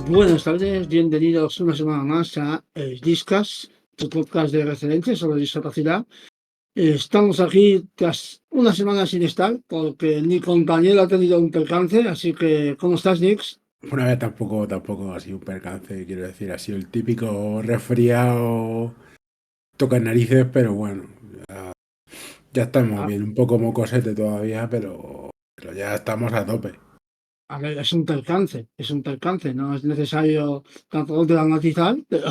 Buenas tardes, bienvenidos una semana más a el Discast, tu podcast de referencia sobre discapacidad. Estamos aquí tras una semana sin estar porque mi compañero ha tenido un percance, así que ¿cómo estás, Nix? Una vez tampoco ha sido un percance, quiero decir, ha sido el típico resfriado, toca narices, pero bueno, ya estamos A, bien, un poco mocosete todavía, pero ya estamos a tope. a ver, es un percance, no es necesario tampoco dramatizar, pero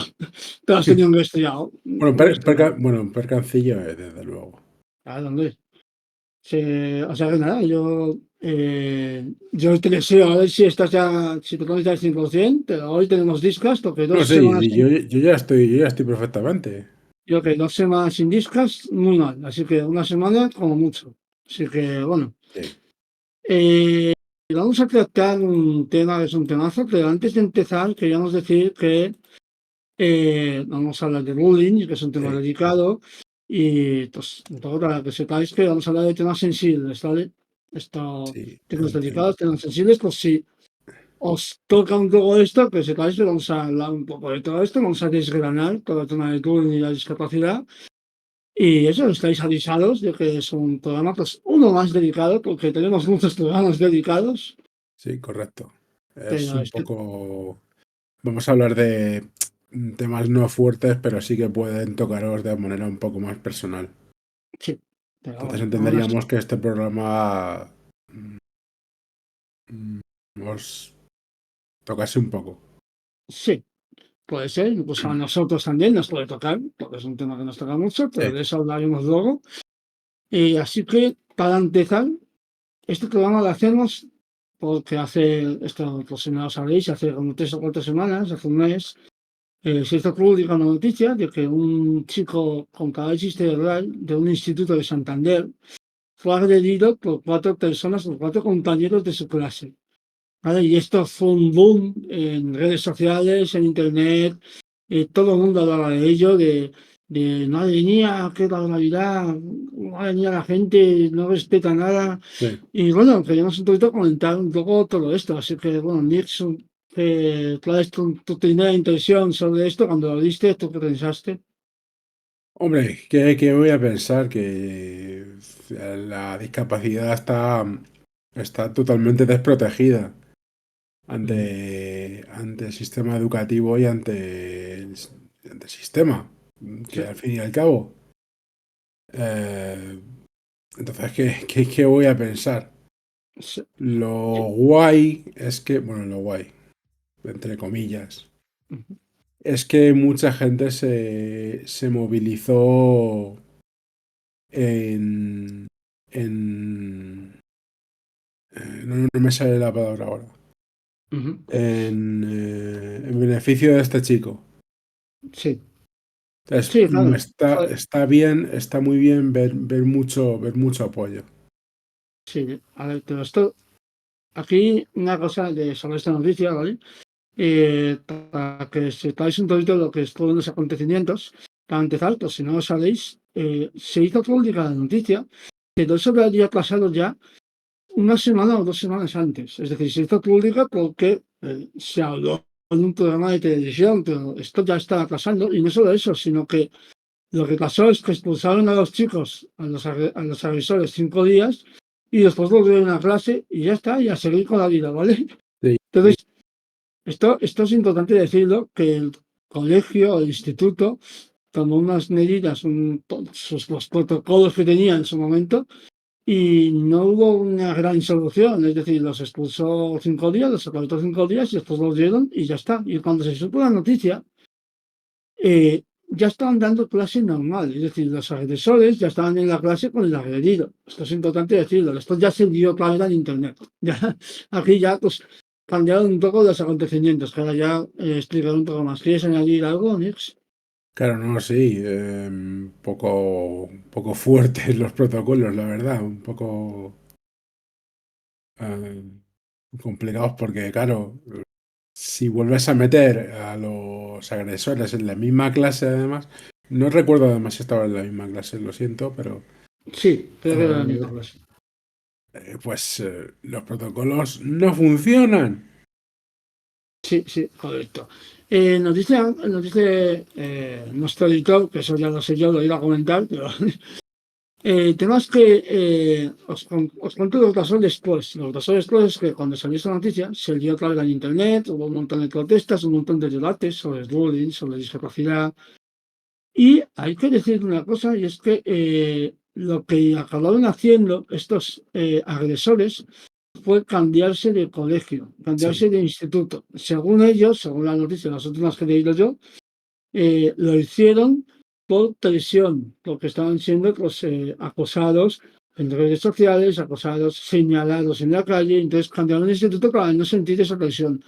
has tenido un resfriado, Bueno, un resfriado. un percancillo es, desde luego. ¿A dónde? O sea que nada, yo te deseo a ver si estás ya, si te pones ya al 100%, pero hoy tenemos Discast, porque No dos sé, semanas. yo ya estoy perfectamente. Yo que 2 semanas sin discos, muy mal. Así que una semana como mucho. Así que bueno. Sí, Eh, Vamos a tratar un tema que es un temazo, pero antes de empezar queríamos decir que vamos a hablar de bullying, que es un tema sí, delicado. Y pues, un poco para que sepáis que vamos a hablar de temas sensibles, ¿vale? Esto, sí, temas entiendo. delicados, temas sensibles, pues si os toca un poco esto, que sepáis que vamos a hablar un poco de todo esto, vamos a desgranar todo el tema del bullying y la discapacidad. Y eso, estáis avisados de que es un programa, pues uno más dedicado, porque tenemos muchos programas dedicados, Sí, correcto. Es pero un este, poco... Vamos a hablar de temas no fuertes, pero sí que pueden tocaros de manera un poco más personal. sí, pero Entonces bueno, aún así, entenderíamos que este programa mm, os tocase un poco. sí, puede ser, incluso a nosotros también nos puede tocar, porque es un tema que nos toca mucho, pero Sí, de eso hablaremos luego. Y así que, para empezar, este programa lo hacemos porque hace, esto pues si no lo sabéis, hace como 3 o 4 semanas, hace un mes, se hizo pública una noticia de que un chico con parálisis cerebral de un instituto de Santander fue agredido por 4 personas, por 4 compañeros de su clase. ¿Vale? Y esto fue un boom en redes sociales, en internet, todo el mundo hablaba de ello, de madre mía, qué barbaridad, madre mía, la gente no respeta nada. sí. Y bueno, queríamos un poquito comentar un poco todo esto, así que bueno, Nixon, ¿cuál es tu primera impresión sobre esto cuando lo viste? ¿Tú qué pensaste? Hombre, ¿qué voy a pensar? Que la discapacidad está totalmente desprotegida Ujú. ante el sistema educativo y ante el sistema, que Sí, al fin y al cabo. eh, entonces, ¿qué voy a pensar? sí, Lo guay es que, bueno, lo guay, entre comillas, ujú, es que mucha gente se movilizó en, no me sale la palabra ahora, ujú. en beneficio de este chico. Sí, Entonces, sí, claro. está bien, está muy bien ver mucho apoyo. Sí, a ver, pero esto, aquí una cosa sobre esta noticia, ¿vale? Para que sepáis un poquito lo que fueron los acontecimientos, para empezar, pues si no lo sabéis, se hizo pública la noticia, pero eso habría pasado ya una semana o 2 semanas antes. Es decir, se hizo pública porque se habló en un programa de televisión, pero esto ya estaba pasando, y no solo eso, sino que lo que pasó es que expulsaron a los chicos, a los agresores 5 días, y después volvieron a clase y ya está, y a seguir con la vida, ¿vale? Sí, Entonces, esto es importante decirlo, que el colegio o el instituto tomó unas medidas, los protocolos que tenía en su momento, y no hubo una gran solución. Es decir, los expulsó 5 días, los acautó 5 días y después los dieron y ya está. Y cuando se supo la noticia, ya estaban dando clase normal. Es decir, los agresores ya estaban en la clase con el agredido. Esto es importante decirlo. Después ya se dio claridad en Internet. Ya, aquí ya pues cambiaron un poco los acontecimientos, que ahora ya explicaré un poco más. ¿Quieres añadir algo, Nix? claro, no, sí, poco fuertes los protocolos, la verdad, un poco eh, complicados porque, claro, si vuelves a meter a los agresores en la misma clase, además, no recuerdo además si estaba en la misma clase, lo siento, pero Sí, creo que era la eh, misma clase. pues los protocolos no funcionan. Sí, sí, correcto. Nos dice nuestro editor, que eso ya lo sé yo, lo iba a comentar, pero tenemos que, os cuento lo que pasó después. Lo que pasó después es que cuando salió esta noticia, se dio otra vez en internet, hubo un montón de protestas, un montón de debates sobre el bullying, sobre discapacidad. Y hay que decir una cosa, y es que lo que acabaron haciendo estos agresores fue cambiarse de colegio, Sí, cambiarse de instituto. Según ellos, según la noticia, las últimas que he leído yo, lo hicieron por presión, porque estaban siendo pues, acosados en redes sociales, acosados, señalados en la calle, entonces cambiaron de instituto para no sentir esa presión.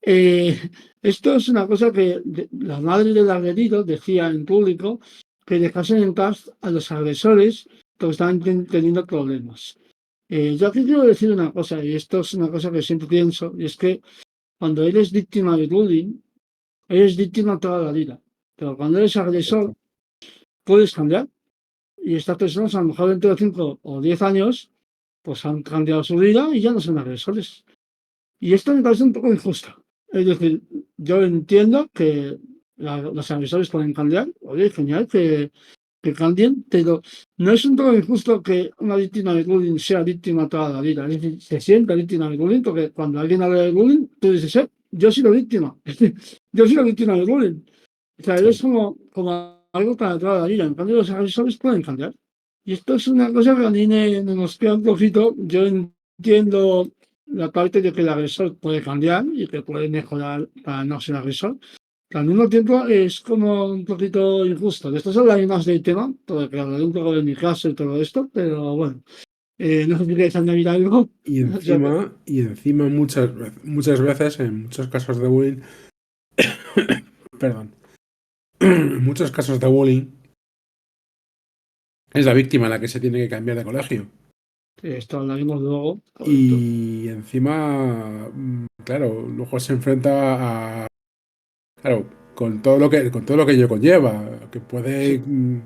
Eh, Esto es una cosa que la madre del agredido decía en público, que dejasen en paz a los agresores que estaban teniendo problemas. Yo aquí quiero decir una cosa, y esto es una cosa que siempre pienso, y es que cuando eres víctima de bullying, eres víctima toda la vida. Pero cuando eres agresor, correcto. puedes cambiar. Y estas personas, a lo mejor dentro de 5 o 10 años, pues han cambiado su vida y ya no son agresores. Y esto me parece un poco injusto. Es decir, yo entiendo que los agresores pueden cambiar, oye, genial que cambien, pero no es un poco injusto que una víctima de bullying sea víctima toda la vida. Es decir, se sienta víctima de bullying, porque cuando alguien habla de bullying, tú dices, yo he sido víctima. Yo he sido víctima de bullying. O sea, Sí. es como algo para toda la vida. En cambio, los agresores pueden cambiar. Y esto es una cosa que a mí me nos queda un poquito. Yo entiendo la parte de que el agresor puede cambiar y que puede mejorar para no ser agresor. Pero al mismo tiempo es como un poquito injusto. De esto se habla más del tema, porque hablaré un poco de mi caso y todo esto, pero bueno, no sé si queréis añadir algo. Y O sea, encima muchas veces, en muchos casos de bullying, perdón, en muchos casos de bullying, es la víctima la que se tiene que cambiar de colegio. esto hablaremos luego. Correcto. Y encima, claro, luego se enfrenta a, claro, con todo lo que ello conlleva, que puede Sí,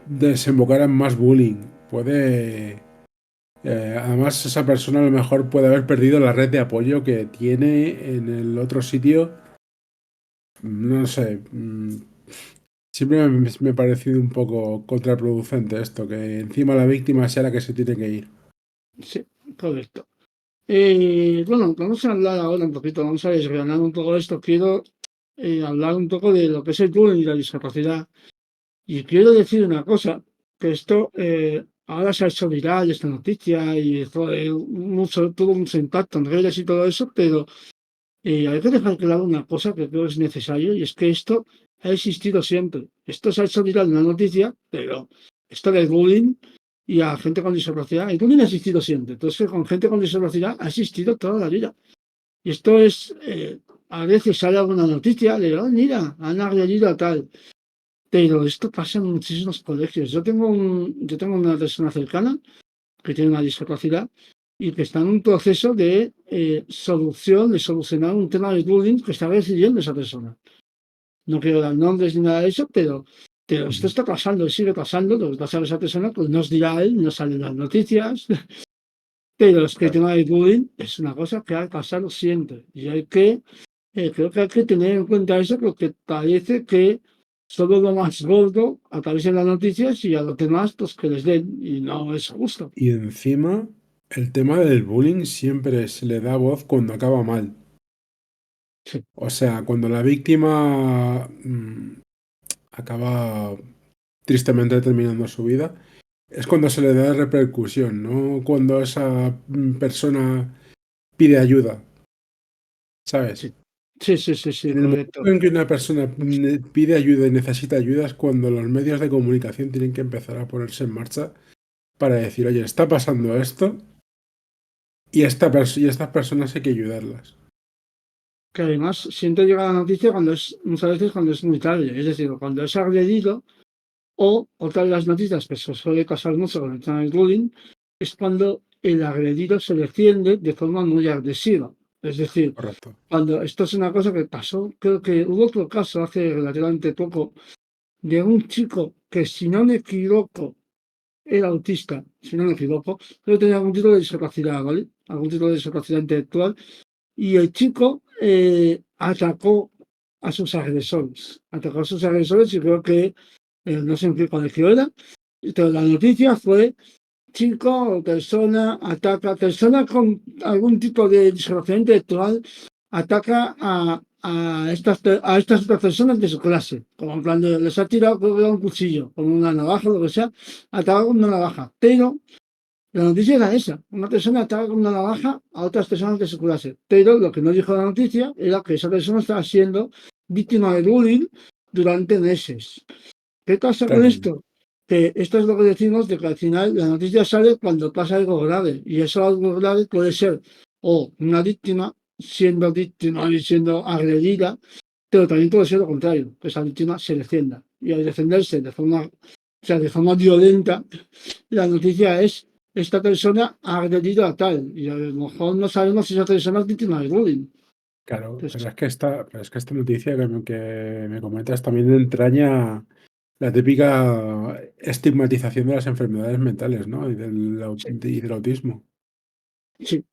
desembocar en más bullying, puede, además esa persona a lo mejor puede haber perdido la red de apoyo que tiene en el otro sitio, no sé, siempre me ha parecido un poco contraproducente esto, que encima la víctima sea la que se tiene que ir. sí, correcto. Bueno, vamos a hablar ahora un poquito, vamos a desgranar un poco esto. Quiero hablar un poco de lo que es el bullying y la discapacidad. Y quiero decir una cosa, que esto ahora se ha hecho viral esta noticia y fue tuvo mucho impacto en redes y todo eso, pero hay que dejar claro una cosa que creo que es necesario y es que esto ha existido siempre. Esto se ha hecho viral en la noticia, pero esto del bullying y a gente con discapacidad, el bullying ha existido siempre. Entonces, con gente con discapacidad ha existido toda la vida. Y esto es, a veces sale alguna noticia de, oh, mira, han agredido a tal. Pero esto pasa en muchísimos colegios. Yo tengo una persona cercana que tiene una discapacidad y que está en un proceso de solucionar un tema de bullying que está recibiendo esa persona. No quiero dar nombres ni nada de eso, pero esto Ujú. está pasando y sigue pasando. Lo que pasa a esa persona, pues no os dirá a él, no salen las noticias, pero es que el Claro. tema del bullying es una cosa que ha pasado siempre. Y creo que hay que tener en cuenta eso porque parece que solo lo más gordo aparece en las noticias y a los demás pues que les den y no es justo. Y encima, el tema del bullying siempre se le da voz cuando acaba mal. Sí, O sea, cuando la víctima acaba tristemente terminando su vida, es cuando se le da repercusión, no cuando esa persona pide ayuda, ¿sabes? sí, sí, sí, sí, sí, En el momento correcto. en que una persona pide ayuda y necesita ayuda es cuando los medios de comunicación tienen que empezar a ponerse en marcha para decir, oye, está pasando esto y estas personas hay que ayudarlas. Que además siempre llega la noticia muchas veces cuando es muy tarde, es decir, cuando es agredido o otra de las noticias que se suele pasar mucho con el tema del bullying es cuando el agredido se defiende de forma muy agresiva. Es decir, Correcto. cuando esto es una cosa que pasó, creo que hubo otro caso hace relativamente poco de un chico que, si no me equivoco, era autista, si no me equivoco, pero tenía algún tipo de discapacidad, ¿vale? Algún tipo de discapacidad intelectual. y el chico atacó a sus agresores. Atacó a sus agresores y creo que no sé en qué colegio era, pero la noticia fue chico o persona ataca, persona con algún tipo de discapacidad intelectual ataca a estas otras personas de su clase, como en plan les ha tirado con un cuchillo, con una navaja, lo que sea, ataca con una navaja, pero la noticia era esa, una persona ataca con una navaja a otras personas de su clase, pero lo que no dijo la noticia era que esa persona estaba siendo víctima de bullying durante meses. ¿Qué pasa con Claro, esto? Que esto es lo que decimos de que al final la noticia sale cuando pasa algo grave y eso algo grave puede ser o una víctima víctima y siendo agredida, pero también puede ser lo contrario, que esa víctima se defienda y al defenderse de forma violenta, la noticia es esta persona ha agredido a tal y a lo mejor no sabemos si esa persona es víctima de bullying. claro, Entonces, pero es que esta noticia que me comentas también entraña la típica estigmatización de las enfermedades mentales, ¿no? sí, Y del autismo. sí,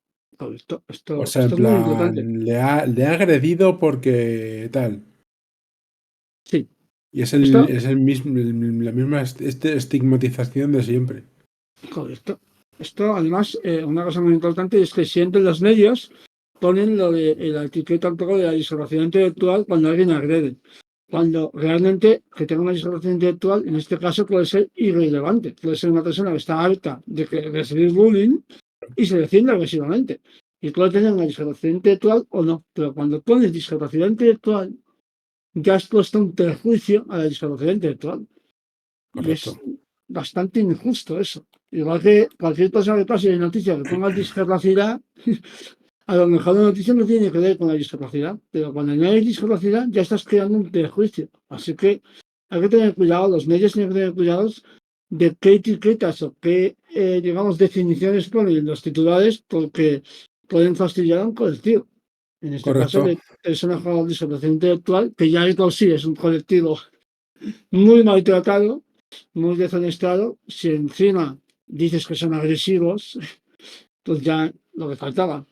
esto, O esto, sea, en esto es muy importante. plan, le ha agredido porque tal. Sí, Y esto es el mismo, la misma estigmatización de siempre. correcto. Esto, además, una cosa muy importante es que siempre los medios ponen lo de la etiqueta un poco de la discapacidad intelectual cuando alguien agrede. Cuando realmente que tenga una discapacidad intelectual, en este caso puede ser irrelevante. Puede ser una persona que está harta de recibir bullying y se defiende agresivamente. Y puede tener una discapacidad intelectual o no. Pero cuando pones discapacidad intelectual, ya has puesto un perjuicio a la discapacidad intelectual. Y es Correcto, bastante injusto eso. Igual que cualquier cosa que pase en noticia que ponga discapacidad, a lo mejor la noticia no tiene que ver con la discapacidad, pero cuando no hay discapacidad ya estás creando un prejuicio. Así que hay que tener cuidado, los medios tienen que tener cuidados de qué etiquetas o qué, digamos, definiciones ponen en los titulares porque pueden fastidiar a un colectivo. En este caso correcto, de personas con discapacidad intelectual, que ya de por sí es un colectivo muy maltratado, muy defenestrado. Si encima dices que son agresivos, pues ya lo que faltaba.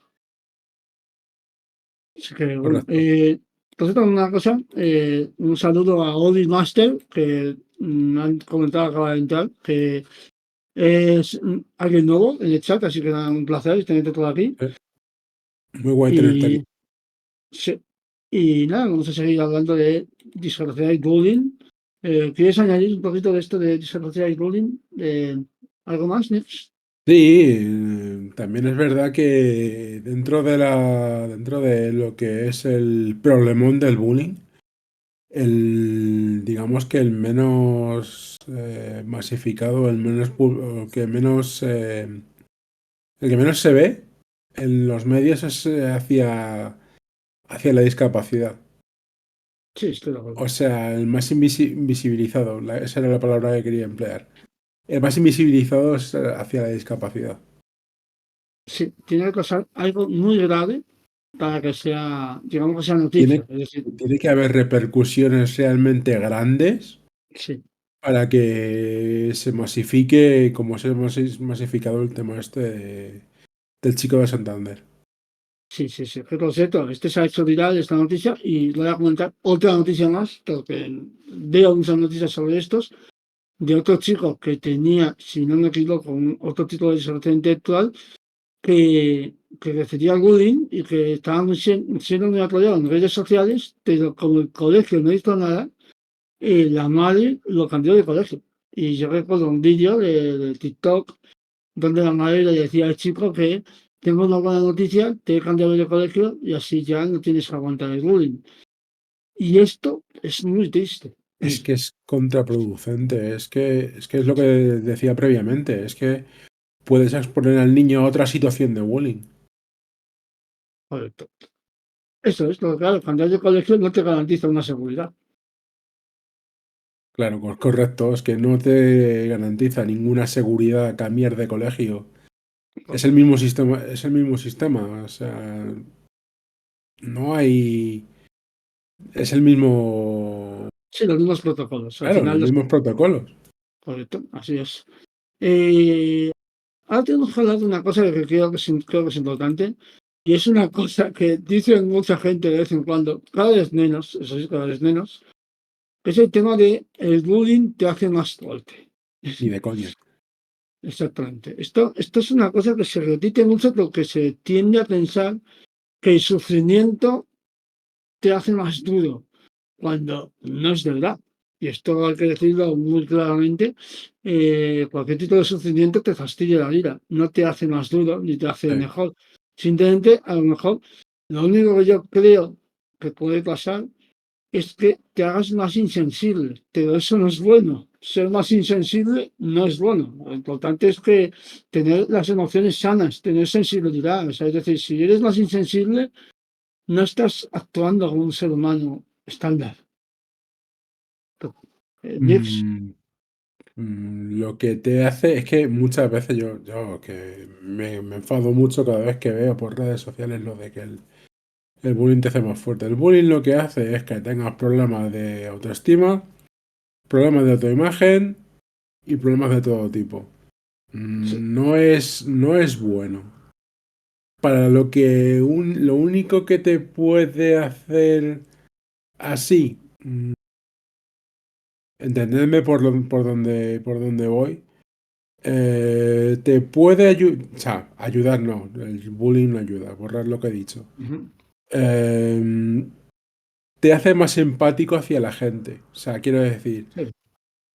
Así que, bueno, correcto. por cierto, una cosa, un saludo a Odi Master, que han comentado, acaba de entrar, que es alguien nuevo en el chat, así que nada, un placer tenerte todo aquí. Muy guay tenerte aquí. Y, sí, y nada, vamos a seguir hablando de discapacidad y bullying. ¿Quieres añadir un poquito de esto de discapacidad y bullying? ¿Algo más, Nix? Sí, también es verdad que dentro de lo que es el problemón del bullying, digamos que el menos masificado, el que menos se ve en los medios es hacia la discapacidad. Sí, estoy de acuerdo. O sea, el más invisibilizado, esa era la palabra que quería emplear. El más invisibilizado es hacia la discapacidad. Sí, tiene que pasar algo muy grave para que sea, digamos que sea noticia. Tiene, Es decir, tiene que haber repercusiones realmente grandes sí, para que se masifique como se ha masificado el tema este del chico de Santander. sí, sí, sí. Que por cierto, este se ha hecho viral esta noticia y voy a comentar otra noticia más, porque veo muchas noticias sobre estos, de otro chico que tenía, si no me equivoco, otro tipo de discapacidad intelectual que recibía bullying y que estaban siendo muy apoyados en redes sociales, pero como el colegio no hizo nada, la madre lo cambió de colegio. Y yo recuerdo un vídeo de TikTok donde la madre le decía al chico que tengo una buena noticia, te he cambiado de colegio y así ya no tienes que aguantar el bullying. Y esto es muy triste. Es que es contraproducente, es que es lo que decía previamente, es que puedes exponer al niño a otra situación de bullying. Correcto. Eso es, lo que claro, cambiar de colegio no te garantiza una seguridad. Claro, correcto, es que no te garantiza ninguna seguridad cambiar de colegio. Es el mismo sistema, o sea, no hay, es el mismo, Sí, los mismos protocolos. Al claro, final, los mismos protocolos. correcto, así es. Eh, Ahora tenemos que hablar de una cosa que creo que es importante. Y es una cosa que dicen mucha gente de vez en cuando, cada vez menos, eso sí, cada vez menos, es el tema de el bullying te hace más fuerte. Ni de coña. Exactamente. Esto es una cosa que se repite mucho porque se tiende a pensar que el sufrimiento te hace más duro, cuando no es verdad. Y esto hay que decirlo muy claramente, cualquier tipo de sufrimiento te fastidia la vida, no te hace más duro ni te hace Sí. mejor. Simplemente, a lo mejor, lo único que yo creo que puede pasar es que te hagas más insensible, pero eso no es bueno. Ser más insensible no es bueno. Lo importante es que tener las emociones sanas, tener sensibilidad. O sea, es decir, si eres más insensible, no estás actuando como un ser humano estándar. Nix, Mm, lo que te hace es que muchas veces yo que me enfado mucho cada vez que veo por redes sociales lo de que el bullying te hace más fuerte. El bullying lo que hace es que tengas problemas de autoestima, problemas de autoimagen y problemas de todo tipo. sí, No es bueno. Para lo único que te puede hacer así, entendedme por donde voy, te puede ayudar, o sea, ayudar no, el bullying no ayuda, borrar lo que he dicho. ujú, Eh, te hace más empático hacia la gente, o sea, quiero decir, sí,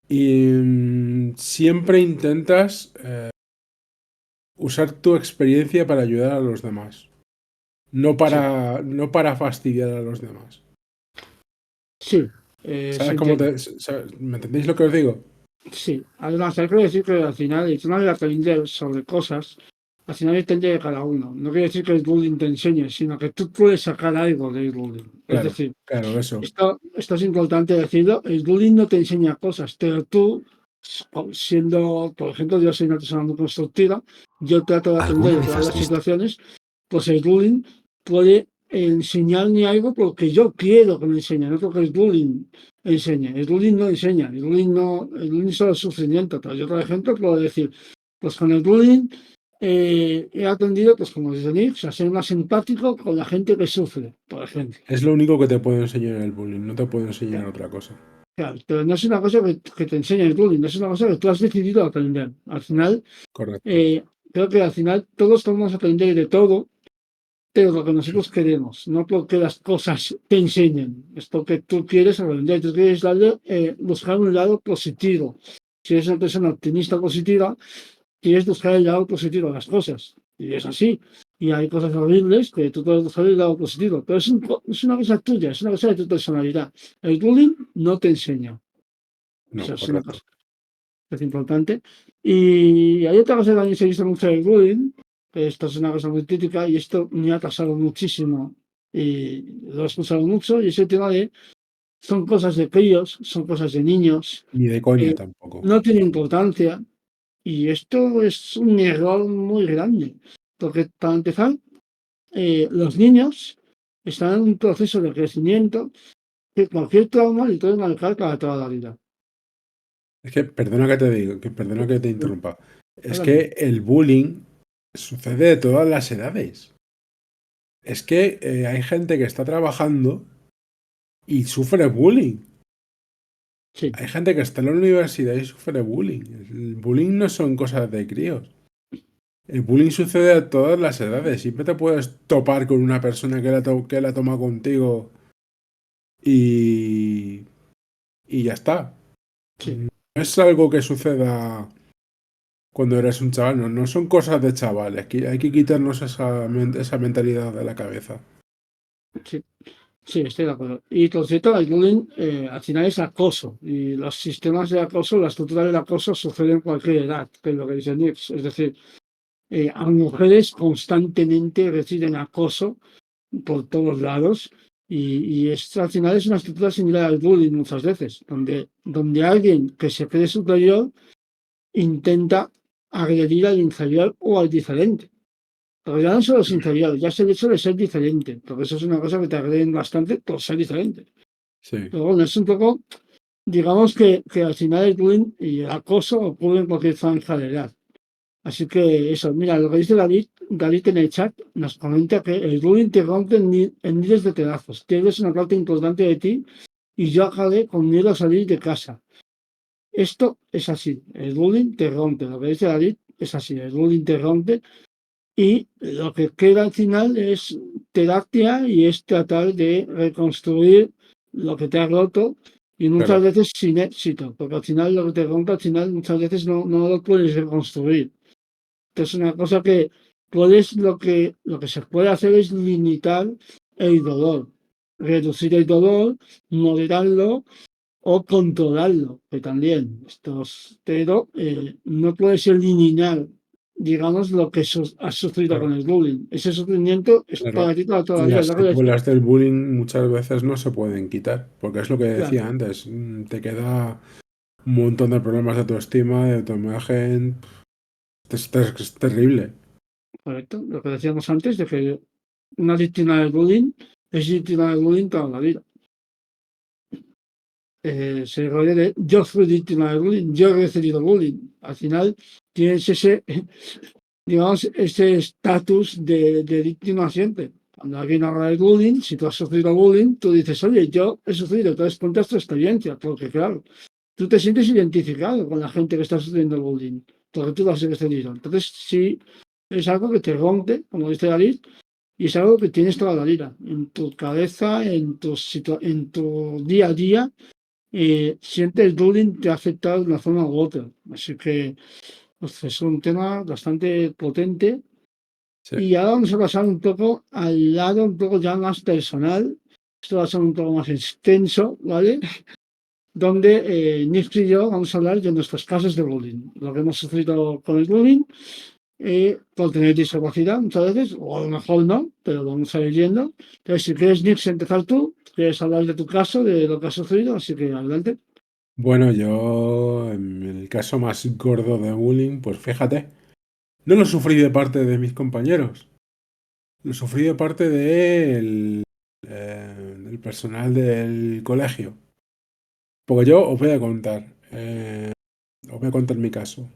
y siempre intentas usar tu experiencia para ayudar a los demás, no sí, para fastidiar a los demás. sí, se ¿Sabes cómo entiende. me entendéis lo que os digo? Sí, además hay que decir que al final el tema de aprender sobre cosas, al final depende de cada uno. No quiere decir que el bullying te enseñe, sino que tú puedes sacar algo del bullying. Es Claro, decir, claro, eso. esto es importante decirlo, el bullying no te enseña cosas, pero tú, siendo, por ejemplo, yo soy una persona muy constructiva, yo trato de aprender ¿Alguna de vez todas has las visto? situaciones, pues el bullying puede enseñarme algo porque yo quiero que me enseñe, no porque el bullying enseñe. El bullying no enseña, el bullying no, el bullying solo es sufrimiento. Pero yo, por ejemplo, puedo decir, pues con el bullying he aprendido, pues como dice Nix, a ser más empático con la gente que sufre, por ejemplo. Es lo único que te puede enseñar el bullying, no te puede enseñar Claro, otra cosa. claro, pero no es una cosa que te enseña el bullying, es una cosa que tú has decidido aprender. Al final, Correcto. eh, creo que al final todos podemos aprender de todo, pero lo que nosotros queremos, no porque las cosas te enseñen, es porque tú quieres aprender, tú quieres darle, buscar un lado positivo. Si eres una persona optimista positiva, quieres buscar el lado positivo de las cosas. Y es así. Y hay cosas horribles que tú puedes buscar el lado positivo, pero es una cosa tuya, es una cosa de tu personalidad. El bullying no te enseña. No, Esa es una cosa correcto. que es importante. Y hay otra cosa que también se dice mucho del bullying, que esto es una cosa muy crítica y esto me ha pasado muchísimo y lo he escuchado mucho, y es el tema de, son cosas de críos, son cosas de niños, Ni de coña eh, tampoco. no tiene importancia y esto es un error muy grande, porque para empezar, los niños están en un proceso de crecimiento que cualquier trauma le puede marcar para toda la vida. Es que, perdona que te interrumpa. Es Adelante. que el bullying sucede de todas las edades. Es que hay gente que está trabajando y sufre bullying. Sí, Hay gente que está en la universidad y sufre bullying. El bullying no son cosas de críos. El bullying sucede a todas las edades. Siempre te puedes topar con una persona que la toma contigo y, y ya está. sí, No es algo que suceda cuando eres un chaval, no son cosas de chavales. Hay que quitarnos esa mentalidad de la cabeza. sí. Sí, estoy de acuerdo. Y por cierto, el bullying al final es acoso. Y los sistemas de acoso, la estructura del acoso sucede en cualquier edad, que es lo que dice Nix. Es decir, a mujeres constantemente reciben acoso por todos lados. Y esto al final es una estructura similar al bullying muchas veces, donde alguien que se cree superior intenta agredir al inferior o al diferente. Pero ya no solo es inferior, ya es el hecho de ser diferente, porque eso es una cosa que te agreden bastante por ser diferente. Sí. Pero bueno, es un poco, digamos que al final el bullying y el acoso ocurre en cualquier franja de edad. Así que eso, mira, lo que dice Dalit en el chat nos comenta que el bullying te rompe en miles de pedazos. Tienes una parte importante de ti y yo acabé con miedo a salir de casa. Esto es así, el bullying te rompe. Lo que dice Dalit es así, el bullying te rompe y lo que queda al final es terapia y es tratar de reconstruir lo que te ha roto y muchas Claro, veces sin éxito, porque al final lo que te rompe al final muchas veces no lo puedes reconstruir. Es una cosa que lo que se puede hacer es limitar el dolor, reducir el dolor, moderarlo o controlarlo, que también pero no puedes eliminar, digamos, lo que has sufrido con claro, el bullying. Ese sufrimiento es para claro. ti para toda la vida, Las es lo que decía. secuelas del bullying muchas veces no se pueden quitar, porque es lo que Claro, decía antes, te queda un montón de problemas de autoestima, de autoimagen, es terrible. correcto. Lo que decíamos antes de que una víctima del bullying es víctima del bullying toda la vida. Se rollo de yo fui víctima de bullying, yo he recibido bullying. Al final tienes ese, digamos, ese estatus de víctima siempre. Cuando alguien habla de bullying, si tú has sufrido bullying, tú dices, oye, yo he sufrido, entonces cuentas tu experiencia, porque claro, tú te sientes identificado con la gente que está sufriendo bullying, porque tú lo has recibido. Entonces sí, es algo que te rompe, como dice David, y es algo que tienes toda la vida, en tu cabeza, en tu día a día, siente el bullying te ha afectado de una forma u otra. Así que pues, es un tema bastante potente. Sí, Y ahora vamos a pasar un poco al lado un poco ya más personal. Esto va a ser un poco más extenso, ¿vale? Donde Nick y yo vamos a hablar de nuestros casos de bullying, lo que hemos sufrido con el bullying, por tener discapacidad muchas veces, o a lo mejor no, pero vamos a ir viendo. Entonces, si quieres, Nick, empezar tú, quieres hablar de tu caso, de lo que has sufrido, así que adelante. bueno, yo en el caso más gordo de bullying, pues fíjate, no lo sufrí de parte de mis compañeros, lo sufrí de parte del personal del colegio. Porque yo os voy a contar mi caso.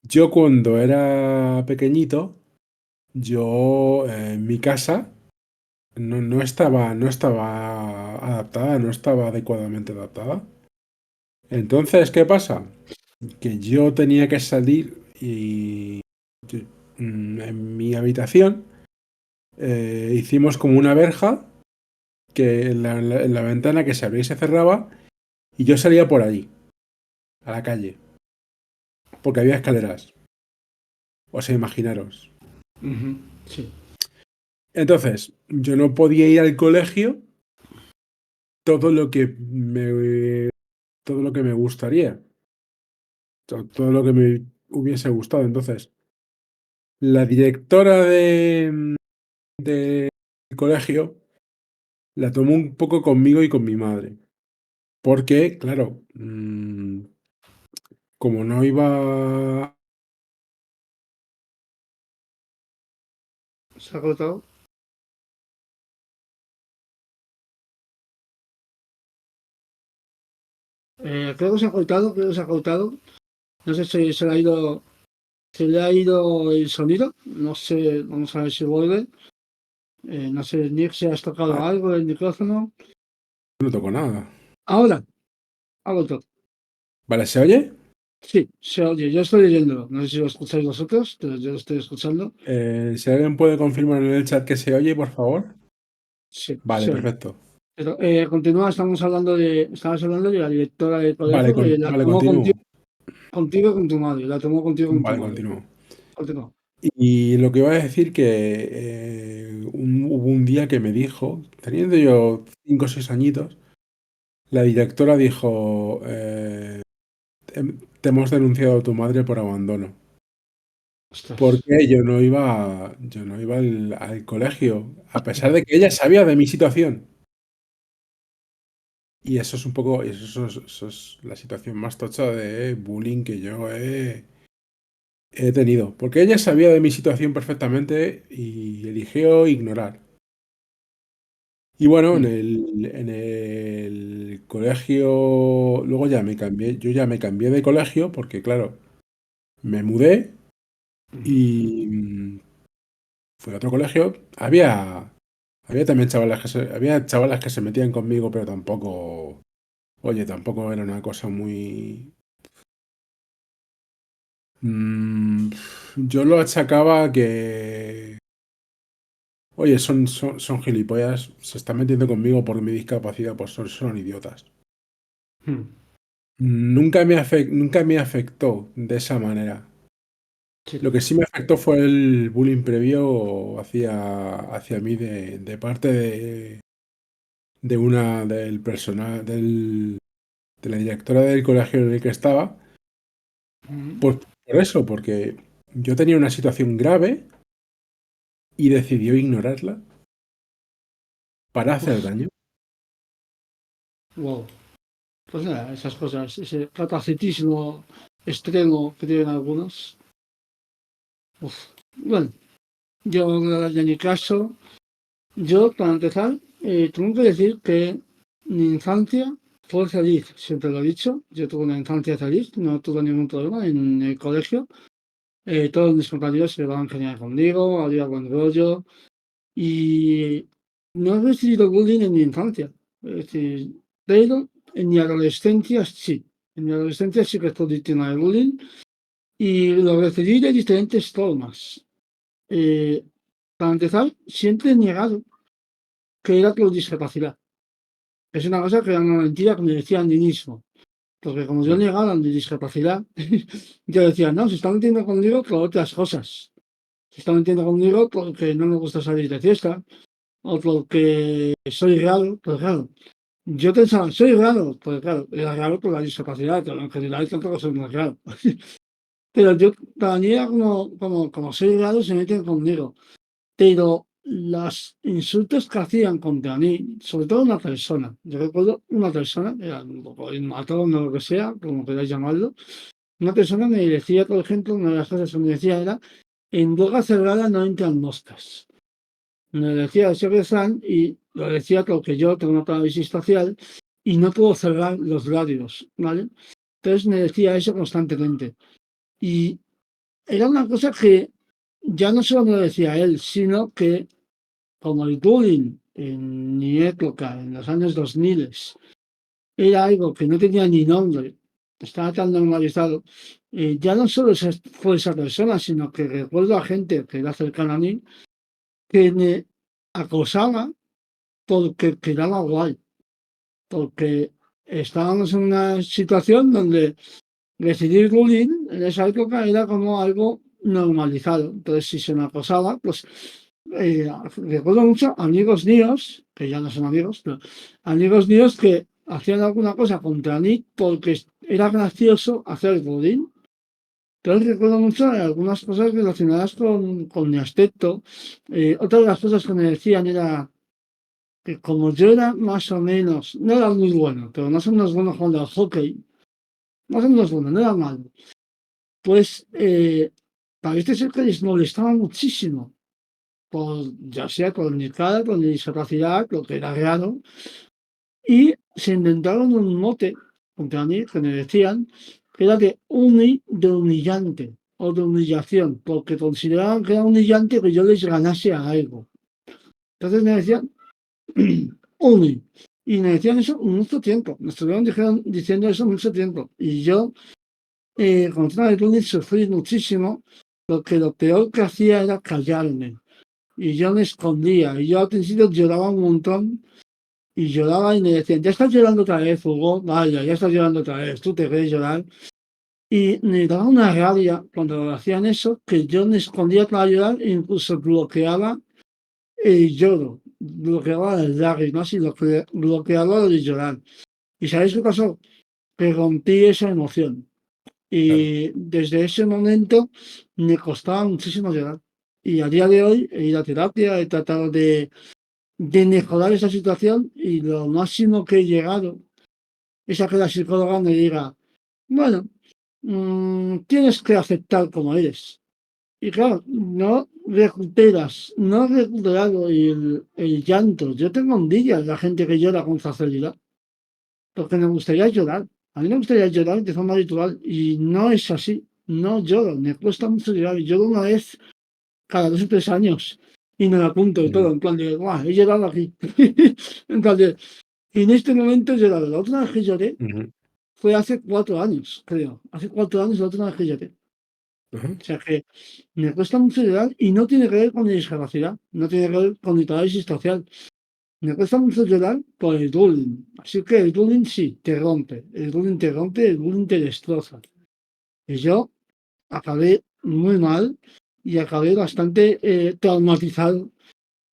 Yo cuando era pequeñito, yo en mi casa no estaba adaptada, no estaba adecuadamente adaptada. Entonces, ¿qué pasa? Que yo tenía que salir y yo- en mi habitación hicimos como una verja que en la ventana que se abría y se cerraba y yo salía por allí, a la calle, porque había escaleras. O sea, imaginaros. Ujú, sí. Entonces, yo no podía ir al colegio todo lo que me gustaría, todo lo que me hubiese gustado. Entonces, la directora del colegio la tomó un poco conmigo y con mi madre. Porque, claro, como no iba. ¿Se ha cortado? Creo que se ha cortado, creo que se ha cortado. No sé si se le ha ido el sonido. No sé, vamos a ver si vuelve. No sé, Nick, si has tocado Ah, algo del micrófono. no tocó nada. Ahora, ha vuelto. ¿Vale? ¿Se oye? Sí, se oye, yo estoy leyéndolo. No sé si lo escucháis vosotros, pero yo lo estoy escuchando. Si alguien puede confirmar en el chat que se oye, por favor. Sí, Vale, se oye. perfecto. Pero continúa, estamos hablando de la directora del Vale, colegio que la vale, tomó continúo. contigo con tu madre. La tomó contigo con tu Vale, madre. continúo. Continúa. Y lo que iba a decir que hubo un día que me dijo, teniendo yo 5 o 6 añitos, la directora dijo, te hemos denunciado a tu madre por abandono. Ostras. Porque yo no iba al colegio, a pesar de que ella sabía de mi situación. Y eso es un poco, eso es la situación más tocha de bullying que yo he tenido. Porque ella sabía de mi situación perfectamente y eligió ignorar. Y bueno, en Mm. el colegio, luego ya me cambié, yo ya me cambié de colegio porque, claro, me mudé Y fui a otro colegio. Había también había chavalas que se metían conmigo, pero tampoco, oye, tampoco era una cosa muy... Mm, yo lo achacaba a que, oye, son gilipollas, se están metiendo conmigo por mi discapacidad, pues son idiotas. Nunca me afectó de esa manera. Sí. Lo que sí me afectó fue el bullying previo hacia mí de parte de una del personal, de la directora del colegio en el que estaba. Pues por eso, porque yo tenía una situación grave y decidió ignorarla para hacer Uf, daño. wow. Pues nada, esas cosas, ese capacitismo extremo que tienen algunos. Uf. Bueno, yo no le daría ni caso. Yo, para empezar, tengo que decir que mi infancia fue feliz, siempre lo he dicho. Yo tuve una infancia feliz, no tuve ningún problema en el colegio. Todos mis compañeros se llevaban genial conmigo, había buen rollo y no he recibido bullying en mi infancia. Es decir, pero en mi adolescencia sí. En mi adolescencia sí que estoy víctima de bullying y lo recibí de diferentes formas. Eh, para empezar, siempre he negado que era por discapacidad. Es una cosa que era una mentira que me decía a mí mismo. Porque como yo Claro, negaba mi discapacidad, yo decía, no, se está metiendo conmigo por otras cosas. Se está metiendo conmigo porque no me gusta salir de fiesta o porque soy raro. Pues claro, yo pensaba, soy raro. Pues claro, era raro por la discapacidad, pero en general tampoco soy muy raro. Pero yo, para mí era como soy raro, se meten conmigo. Pero los insultos que hacían contra mí, sobre todo una persona, yo recuerdo una persona, era un poco el matón o lo que sea, como queráis llamarlo, una persona me decía, por ejemplo, una de las cosas que me decía era, en boca cerrada no entran moscas. Me decía ese refrán y lo decía porque yo tengo una parálisis facial y no puedo cerrar los labios, ¿vale? Entonces me decía eso constantemente. Y era una cosa que ya no solo me lo decía él, sino que como el bullying en mi época, en los años 2000, era algo que no tenía ni nombre, estaba tan normalizado, ya no solo fue esa persona, sino que recuerdo a gente que era cercana a mí, que me acosaba porque quedaba guay, porque estábamos en una situación donde recibir bullying en esa época era como algo normalizado. Entonces, si se me acosaba, pues recuerdo mucho amigos míos, que ya no son amigos, pero amigos míos que hacían alguna cosa contra mí porque era gracioso hacer bullying. Entonces recuerdo mucho algunas cosas relacionadas con mi aspecto. Otra de las cosas que me decían era que como yo era más o menos, no era muy bueno, pero más o menos bueno jugando al hockey, más o menos bueno, no era malo, pues parece ser que les molestaba muchísimo, ya sea por mi cara, por mi discapacidad, lo que era raro, y se inventaron un mote contra mí que me decían que era de humillante o de humillación, porque consideraban que era humillante que yo les ganase a algo. Entonces me decían Uni. Y me decían eso mucho tiempo, me estuvieron diciendo eso mucho tiempo. Y yo, con el tema del bullying, sufrí muchísimo, porque lo peor que hacía era callarme. Y yo me escondía. Y yo al principio lloraba un montón. Y lloraba y me decían, ya estás llorando otra vez, Hugo. Vaya, ya estás llorando otra vez. Tú te quieres llorar. Y me daba una rabia cuando hacían eso, que yo me escondía para llorar e incluso bloqueaba el lloro. Bloqueaba las lágrimas y bloqueaba lo de llorar. ¿Y sabéis qué pasó? Que rompí esa emoción. claro. Y desde ese momento me costaba muchísimo llorar. Y a día de hoy he ido a terapia, he tratado de mejorar esa situación y lo máximo que he llegado es a que la psicóloga me diga, bueno, tienes que aceptar como eres. Y claro, no he recuperado el llanto. Yo tengo envidia de la gente que llora con facilidad, porque me gustaría llorar. A mí me gustaría llorar de forma habitual y no es así. no lloro, me cuesta mucho llorar. Lloro una vez cada 2 o 3 años y me la apunto y todo, Ujú, en plan de, guau, he llorado aquí. En plan de, y en este momento he llorado. La última vez que lloré ujú, fue hace 4 años, creo. Hace 4 años la última vez que lloré. ajá, O sea que me cuesta mucho llorar y no tiene que ver con mi discapacidad, no tiene que ver con mi parálisis social. Me cuesta mucho llorar por el bullying. Así que el bullying sí, te rompe. El bullying te rompe, el bullying te destroza. Y yo acabé muy mal y acabé bastante traumatizado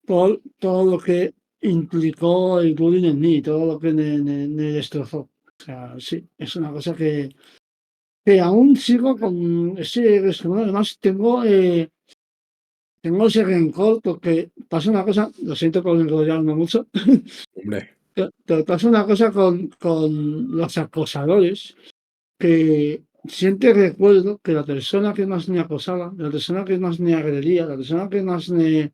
por todo lo que implicó el bullying en mí, todo lo que me destrozó. O sea, sí, es una cosa que aún sigo con ese resquemor. Además, tengo ese rencor porque pasa una cosa, lo siento por enrollarme mucho, hombre, pero pasa una cosa con los acosadores que siempre recuerdo que la persona que más me acosaba, la persona que más me agredía, la persona que más me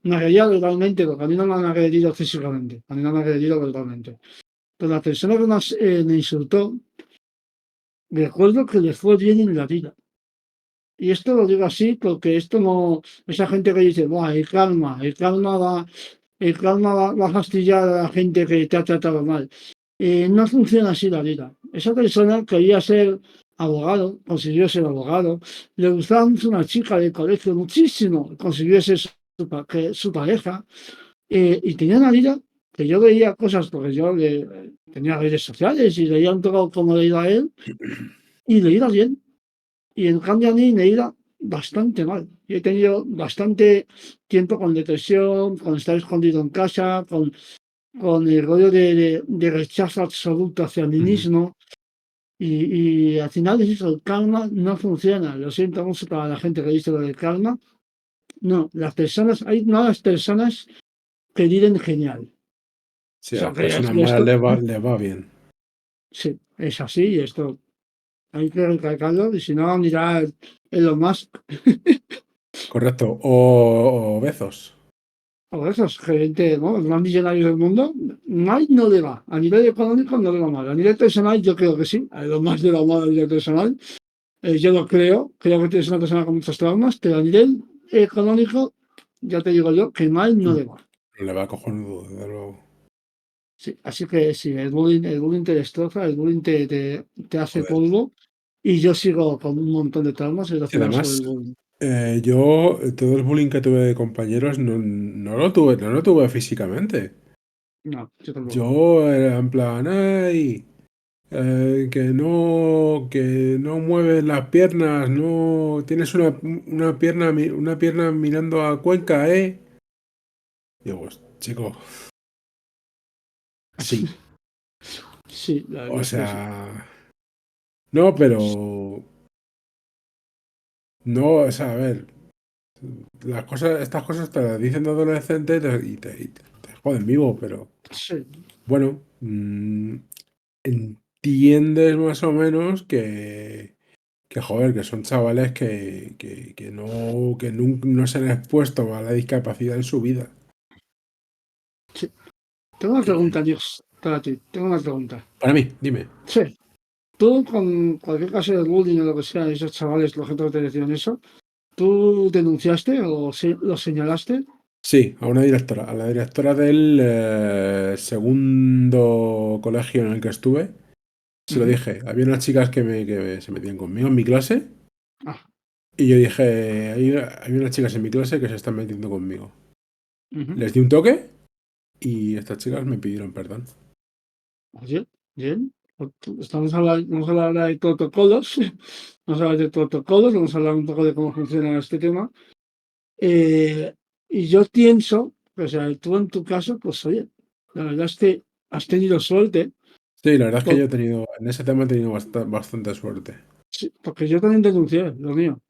agredía verbalmente, porque a mí no me han agredido físicamente, a mí no me han agredido verbalmente, pero la persona que más me insultó, recuerdo que le fue bien en la vida. Y esto lo digo así porque esto no, esa gente que dice, Buah, el karma va a fastidiar a la gente que te ha tratado mal. No funciona así la vida. Esa persona quería ser abogado, consiguió ser abogado, le gustaba mucho una chica del colegio, muchísimo, consiguió ser su pareja, y tenía una vida que yo veía cosas, porque yo tenía redes sociales y leía un poco como le iba a él, y le iba bien. Y en cambio a mí me iba bastante mal. Yo he tenido bastante tiempo con depresión, con estar escondido en casa, con el rollo de rechazo absoluto hacia mí ujú. mismo. Y al final es eso, el karma no funciona. Lo siento mucho para la gente que dice lo del karma. No, hay nuevas personas que viven genial. Sí, a Eso las que personas decir malas esto, les va bien. sí, es así y esto hay que recalcarlo. Y si no, mirar Elon Musk. Correcto. O Bezos. O esos gerentes, ¿no? Los más millonarios del mundo, mal no le va. A nivel económico no le va mal. A nivel personal yo creo que sí. A lo más de la mal a nivel personal. Yo lo creo que es una persona con muchos traumas, pero a nivel económico, ya te digo yo que mal no le va. Le va cojonudo, desde luego. Sí, así que sí, el bullying te destroza, el bullying te hace Joder. polvo y yo sigo con un montón de traumas Y relacionados con además, el bullying. yo, todo el bullying que tuve de compañeros no lo tuve físicamente. No, yo tampoco. Yo era en plan, ay, que no mueves las piernas, no tienes una pierna mirando a Cuenca, ¿eh? Digo, pues, chico, sí. Sí, la verdad O es que sí. sea, no, pero no, o sea, a ver, estas cosas te las dicen de adolescente y te joden vivo, pero Sí, bueno, entiendes más o menos que joder, que son chavales que no se han expuesto a la discapacidad en su vida. sí. Tengo una pregunta, Dios, para ti. Tengo una pregunta. Para mí, dime. Sí, tú con cualquier caso de bullying o lo que sea, esos chavales, los que te decían eso, ¿tú denunciaste o lo señalaste? Sí, a la directora del segundo colegio en el que estuve, se lo Ujú. dije. Había unas chicas que se metían conmigo en mi clase Ah, y yo dije, hay unas chicas en mi clase que se están metiendo conmigo. ujú. Les di un toque y estas chicas me pidieron perdón. Oye, bien. Vamos a hablar ahora de protocolos. Vamos a hablar de protocolos, vamos a hablar un poco de cómo funciona este tema. Eh, y yo pienso, o sea, tú en tu caso, pues oye, la verdad es que has tenido suerte. Sí, la verdad es que yo he tenido, en ese tema he tenido bastante suerte. Sí, porque yo también denuncié lo mío.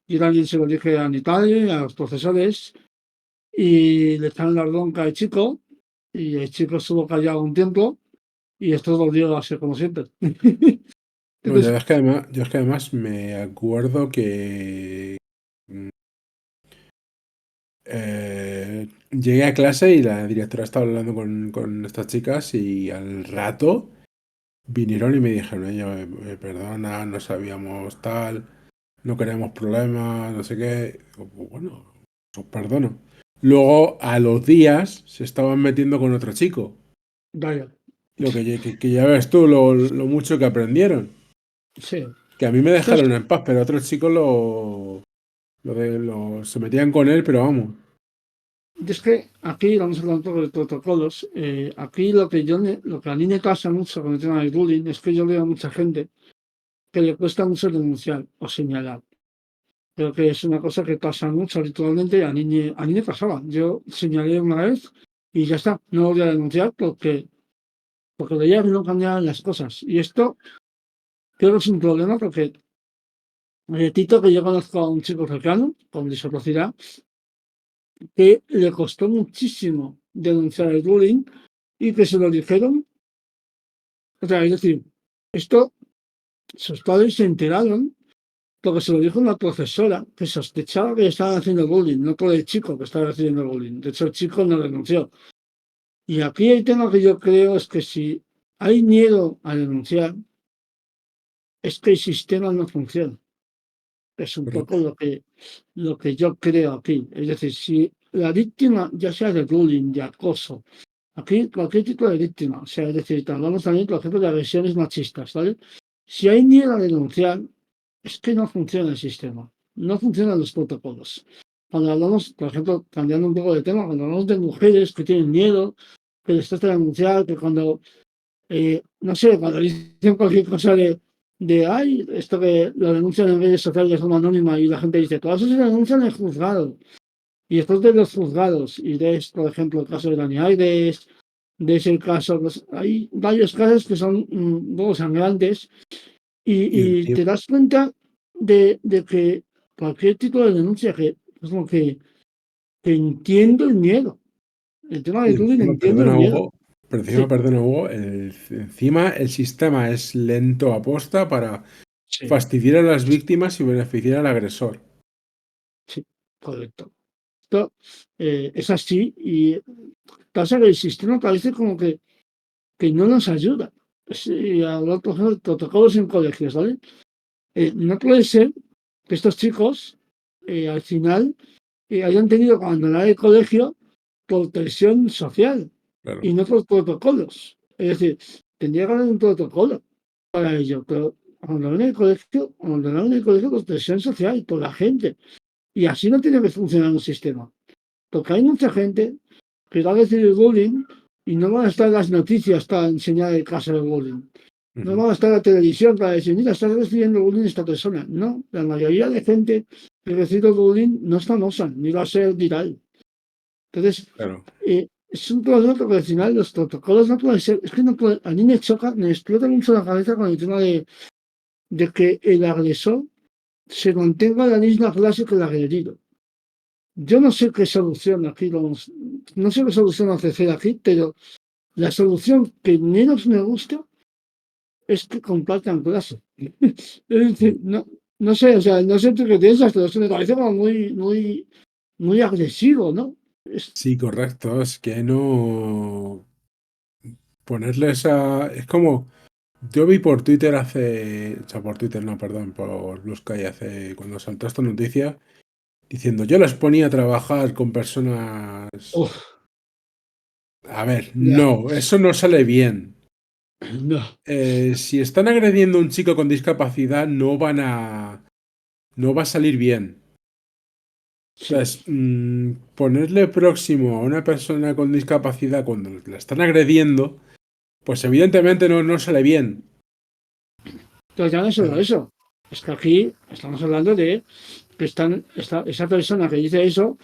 Yo también se lo dije a mi padre, a los profesores, y le echaron la bronca al chico, y el chico estuvo callado un tiempo, y esto volvió a ser como siempre. No, Entonces, yo es que además me acuerdo que mm, llegué a clase y la directora estaba hablando con estas chicas y al rato vinieron y me dijeron, oye, perdona, no sabíamos tal. no queremos problemas, no sé qué. Digo, pues bueno, os perdono. Luego, a los días, se estaban metiendo con otro chico. Vaya, Lo que ya ves tú, lo mucho que aprendieron. sí. Que a mí me Estás, dejaron en paz, pero otros chicos se metían con él, pero vamos. es que aquí vamos a hablar un poco de protocolos. Aquí lo que a mí me pasa mucho con el tema del bullying es que yo veo a mucha gente que le cuesta mucho denunciar o señalar. Creo que es una cosa que pasa mucho habitualmente. A mí me pasaba. Yo señalé una vez y ya está. No voy a denunciar porque veía que no cambiaban las cosas. Y esto creo que es un problema porque Tito, que yo conozco a un chico cercano con discapacidad, que le costó muchísimo denunciar el bullying y que se lo dijeron. O sea, es decir, esto, sus padres se enteraron porque se lo dijo una profesora que sospechaba que le estaban haciendo bullying, no por el chico que estaba haciendo bullying. De hecho, el chico no denunció. Y aquí el tema que yo creo es que si hay miedo a denunciar, es que el sistema no funciona. Es un Pero, poco lo que yo creo aquí. Es decir, si la víctima, ya sea de bullying, de acoso, aquí cualquier tipo de víctima, o sea, es decir, hablamos también, por ejemplo, de agresiones machistas, ¿vale? Si hay miedo a denunciar, es que no funciona el sistema, no funcionan los protocolos. Cuando hablamos, por ejemplo, cambiando un poco de tema, cuando hablamos de mujeres que tienen miedo, que les trata de denunciar, que cuando no sé, cuando dicen cualquier cosa ay, esto que lo denuncian en redes sociales de forma anónima y la gente dice, todo eso se denuncia en el juzgado. Y después de los juzgados, y de por ejemplo, el caso de Dani Aires, de ese caso, hay varios casos que son un poco sangrantes y y te das cuenta de que cualquier tipo de denuncia que es como que entiendo el miedo. El tema de bullying encima, entiendo el miedo. Sí, perdona, Hugo, encima el sistema es lento aposta para sí, fastidiar a las víctimas y beneficiar al agresor. sí, correcto. Esto, es así y pasa que el sistema parece como que no nos ayuda. Si hablar, por ejemplo, de protocolos en colegios, ¿vale? No puede ser que estos chicos al final hayan tenido que abandonar el colegio por presión social Claro, y no por protocolos. Es decir, tendría que haber un protocolo para ello, pero abandonaron el colegio por presión social, por la gente. Y así no tiene que funcionar un sistema. Porque hay mucha gente que va a recibir bullying y no van a estar las noticias para enseñar el caso de bullying. No ujú, van a estar la televisión para decir, mira, está recibiendo bullying esta persona. No, la mayoría de gente que recibe bullying no es famosa, ni va a ser viral. Entonces, claro. es un problema porque al final los protocolos no pueden ser, es que no pueden, a mí me choca, me explota mucho la cabeza con el tema de que el agresor se mantenga en la misma clase que el agredido. Yo no sé qué solución aquí no sé qué solución ofrecer aquí, pero la solución que menos me gusta es que compartan clase. Es decir, no sé, o sea, no sé tú qué piensas, pero eso me parece como muy agresivo, ¿no? Sí, correcto. Es que no ponerle esa. Es como. Yo vi por Twitter hace. O sea, por Twitter, no, perdón, por Blue Sky hace. Cuando saltó esta noticia, diciendo, yo les ponía a trabajar con personas. Uf, A ver, ya, no, eso no sale bien. no, Si están agrediendo a un chico con discapacidad, no va a salir bien. sí. Entonces, ponerle próximo a una persona con discapacidad cuando la están agrediendo, pues evidentemente no sale bien. Pero ya no es solo Claro, eso. Es que aquí estamos hablando de que esa persona que dice eso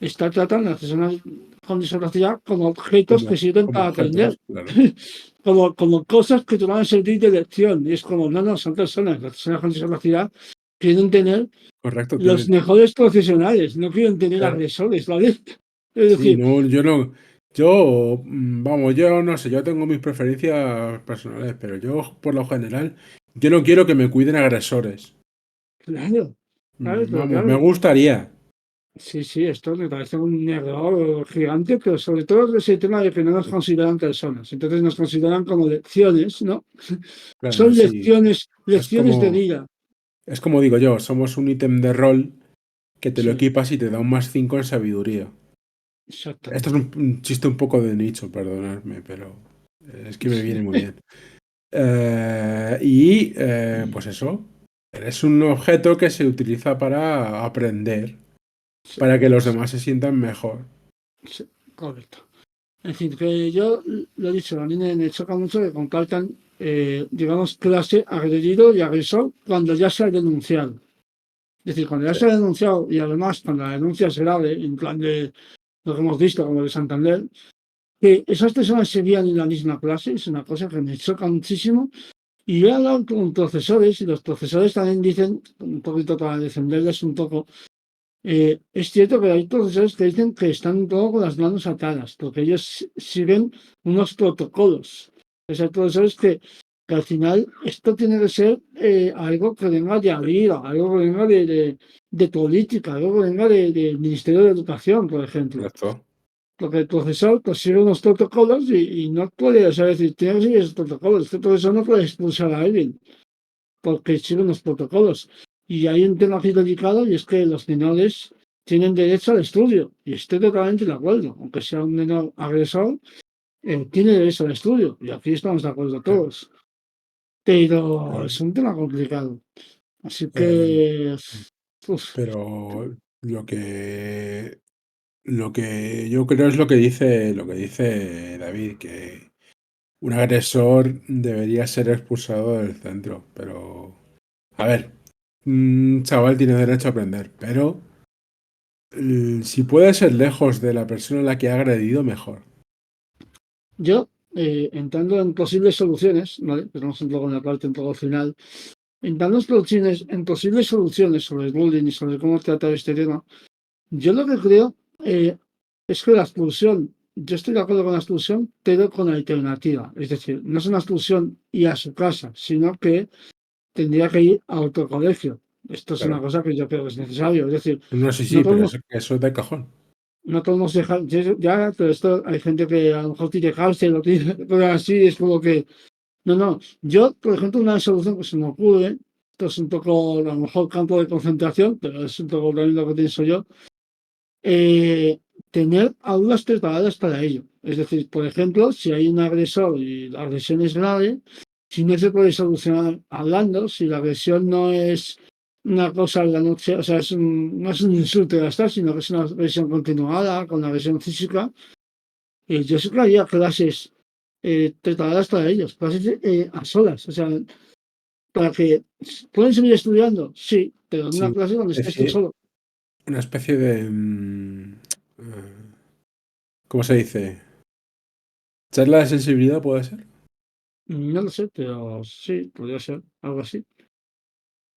está tratando a las personas con discapacidad como objetos que sirven como para aprender, objetos, claro. como cosas que te van a servir de lección. Y es como, no, son personas, las personas con discapacidad quieren tener Correcto, los tiene. mejores profesionales, no quieren tener Claro. agresores, ¿vale? Es Sí, decir, no, yo no. Vamos, yo no sé, yo tengo mis preferencias personales, pero yo, por lo general, yo no quiero que me cuiden agresores. claro, claro, pero Vamos, me claro, gustaría. sí, sí, esto me parece un error gigante, pero sobre todo ese tema de que no nos consideran personas. Entonces nos consideran como lecciones, ¿no? Claro, Son sí. Es lecciones de como. vida. Es como digo yo, somos un ítem de rol que te lo Sí, equipas y te da un +5 en sabiduría. Esto es exactamente. un chiste un poco de nicho, perdonadme, pero es que me viene muy bien. Pues eso, eres un objeto que se utiliza para aprender, Sí, para que los sí, demás se sientan mejor. sí, correcto. En fin, que yo lo he dicho, a mí me choca mucho que compartan, digamos, clase agredido y agresor cuando ya se ha denunciado. Es decir, cuando ya Sí, se ha denunciado y además cuando la denuncia es grave, en plan de lo que hemos visto, como de Santander, que esas personas seguían en la misma clase, es una cosa que me choca muchísimo. Y he hablado con profesores y los profesores también dicen, un poquito para defenderles un poco, es cierto que hay profesores que dicen que están un poco con las manos atadas, porque ellos siguen unos protocolos. Hay profesores que al final esto tiene que ser algo que venga de arriba, algo que venga de política, algo que venga del Ministerio de Educación, por ejemplo. correcto. Porque el profesor pues, sigue unos protocolos y no puede, o sea, decir, tiene que seguir esos protocolos. Este profesor no puede expulsar a alguien porque siguen los protocolos. Y hay un tema aquí delicado y es que los menores tienen derecho al estudio. Y estoy totalmente de acuerdo. Aunque sea un menor agresor, tiene derecho al estudio. Y aquí estamos de acuerdo Sí, todos. Pero claro. es un tema complicado. Así Eh, que, uf, pero lo que yo creo es lo que dice David, que un agresor debería ser expulsado del centro. Pero, a ver, un chaval tiene derecho a aprender, pero si puede ser lejos de la persona a la que ha agredido, mejor. yo, entrando en posibles soluciones, ¿vale? Tenemos un poco en la parte un poco final. Entrando en posibles soluciones sobre el bullying y sobre cómo tratar este tema, yo lo que creo es que la expulsión, yo estoy de acuerdo con la expulsión, pero con alternativa. Es decir, no es una expulsión y a su casa, sino que tendría que ir a otro colegio. Esto es una Claro. cosa que yo creo que es necesario. Es decir, No, sí, no sí, pero podemos, eso es de cajón. no podemos dejar, ya, pero esto hay gente que a lo mejor tiene cárcel o tiene cosas así, es como que, no, no. Yo, por ejemplo, una solución que se me ocurre, esto es un poco, a lo mejor, campo de concentración, pero es un poco también lo que pienso yo, eh, tener aulas preparadas para ello. Es decir, por ejemplo, si hay un agresor y la agresión es grave, si no se puede solucionar hablando, si la agresión no es una cosa de la noche, o sea, no es un insulto y ya está, sino que es una agresión continuada, con agresión física, yo sí que haría clases preparadas para ellos, clases a solas, o sea, para que pueden seguir estudiando, sí, pero en una Sí, clase donde estés tú especie, solo. una especie de... ¿cómo se dice? ¿Charla de sensibilidad puede ser? No lo sé, pero sí, podría ser algo así.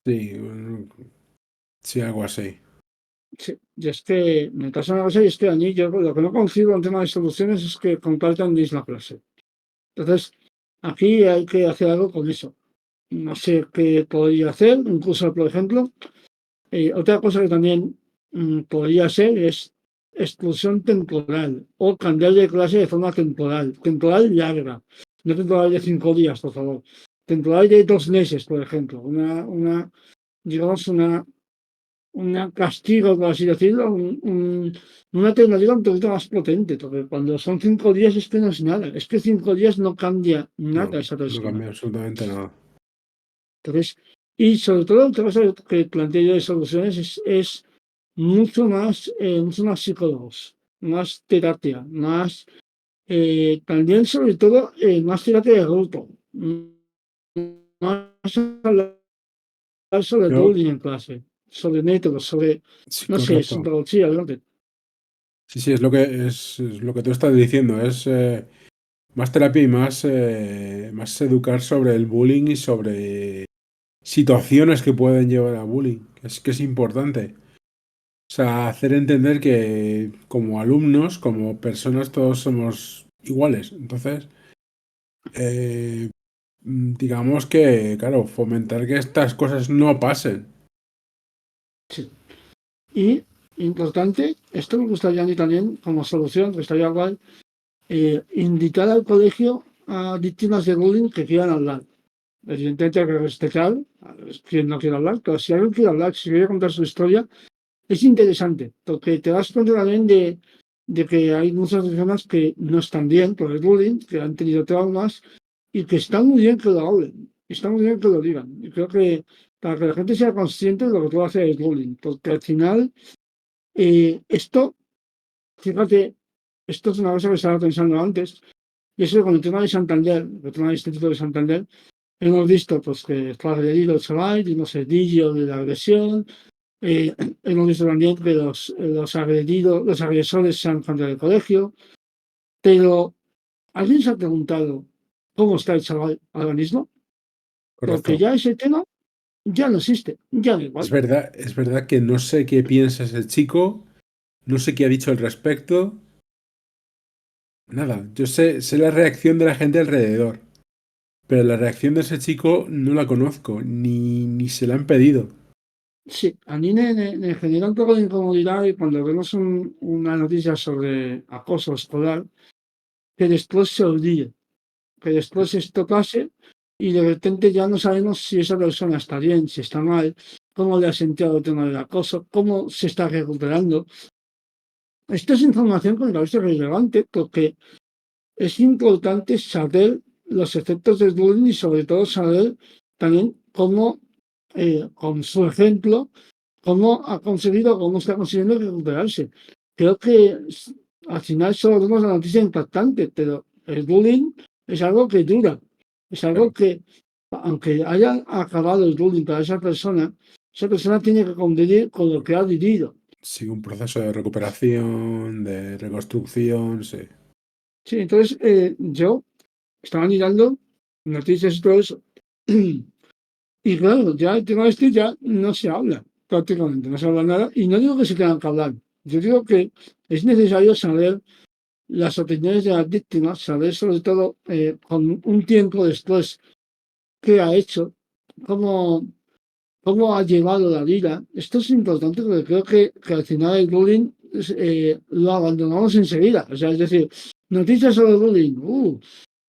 Sí, sí, algo así. Sí, y es que me pasa una cosa y es que a mí yo lo que no consigo en tema de soluciones es que compartan misma clase. Entonces, aquí hay que hacer algo con eso. No sé qué podría hacer, incluso, por ejemplo, otra cosa que también podría ser es exclusión temporal o cambiar de clase de forma temporal, temporal larga, no temporal de 5 días, por favor. Temporal de 2 meses, por ejemplo. Digamos, un castigo, por así decirlo, una alternativa un poquito más potente, porque cuando son 5 días es que no es nada, es que 5 días no cambia nada No, a esa no persona. cambia absolutamente nada. Entonces, y sobre todo otra cosa que planteo yo de soluciones es mucho más psicólogos, más terapia, más, también sobre todo, más terapia de grupo, más hablar sobre Yo, bullying en clase, sobre métodos, sobre, sí, no sé, es un correcto. poco, sí, adelante. Sí, sí, es lo que tú estás diciendo. Es más terapia y más educar sobre el bullying y sobre situaciones que pueden llevar a bullying. Es que es importante. O sea, hacer entender que como alumnos, como personas, todos somos iguales. Entonces, eh, digamos que, claro, fomentar que estas cosas no pasen. Sí. Y importante, esto me gustaría a mí también como solución, que estaría igual, invitar al colegio a víctimas de bullying que quieran hablar. Evidentemente hay que respetar a quien no quiere hablar, pero si alguien quiere hablar, si quiere contar su historia, es interesante, porque te das cuenta también de que hay muchas personas que no están bien por el bullying, que han tenido traumas y que están muy bien que lo hablen, está muy bien que lo digan. Y creo que para que la gente sea consciente de lo que puede hacer el bullying, porque al final esto, fíjate, esto es una cosa que estaba pensando antes, y eso con el tema de Santander, el tema del Instituto de Santander, hemos visto pues que fue agredido el chaval, vimos el vídeo de la agresión, eh, hemos visto también que los agredidos, los agresores se han contra el colegio, pero ¿alguien se ha preguntado cómo está el chaval ahora mismo? Porque Correcto. ya ese tema ya no existe, ya da igual. Es verdad que no sé qué piensa ese chico, no sé qué ha dicho al respecto. Nada, yo sé la reacción de la gente alrededor, pero la reacción de ese chico no la conozco, ni se la han pedido. Sí, a mí me genera un poco de incomodidad y cuando vemos una noticia sobre acoso escolar, que después se olvide, que después esto pase y de repente ya no sabemos si esa persona está bien, si está mal, cómo le ha sentido el tema del acoso, cómo se está recuperando. Esto es información que me parece relevante porque es importante saber los efectos del bullying y sobre todo saber también cómo, con su ejemplo, cómo ha conseguido, cómo está consiguiendo recuperarse. Creo que al final solo vemos la noticia impactante, pero el bullying es algo que dura, es algo Claro. que, aunque haya acabado el bullying para esa persona tiene que convivir con lo que ha vivido. Sigue un proceso de recuperación, de reconstrucción, sí. Sí, entonces yo estaba mirando noticias y todo eso. Y claro, ya el tema este ya no se habla, prácticamente, no se habla nada. Y no digo que se tengan que hablar. Yo digo que es necesario saber las opiniones de las víctimas, saber sobre todo con un tiempo después qué ha hecho, cómo, cómo ha llevado la vida. Esto es importante porque creo que al final el bullying lo abandonamos enseguida. O sea, es decir, noticias sobre el bullying.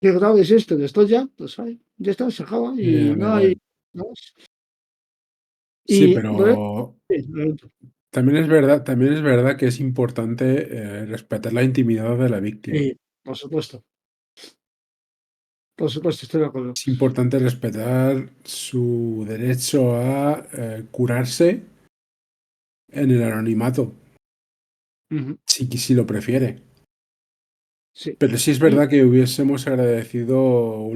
Qué grave es esto. Después ya, pues ay, ya está, se acaba y Da no hay. igual. ¿No? Sí, Y entonces, pero sí, también es verdad que es importante respetar la intimidad de la víctima. sí, por supuesto, estoy de acuerdo. Es importante respetar su derecho a curarse en el anonimato, Ujú, si lo prefiere. sí. Pero sí es Y verdad que hubiésemos agradecido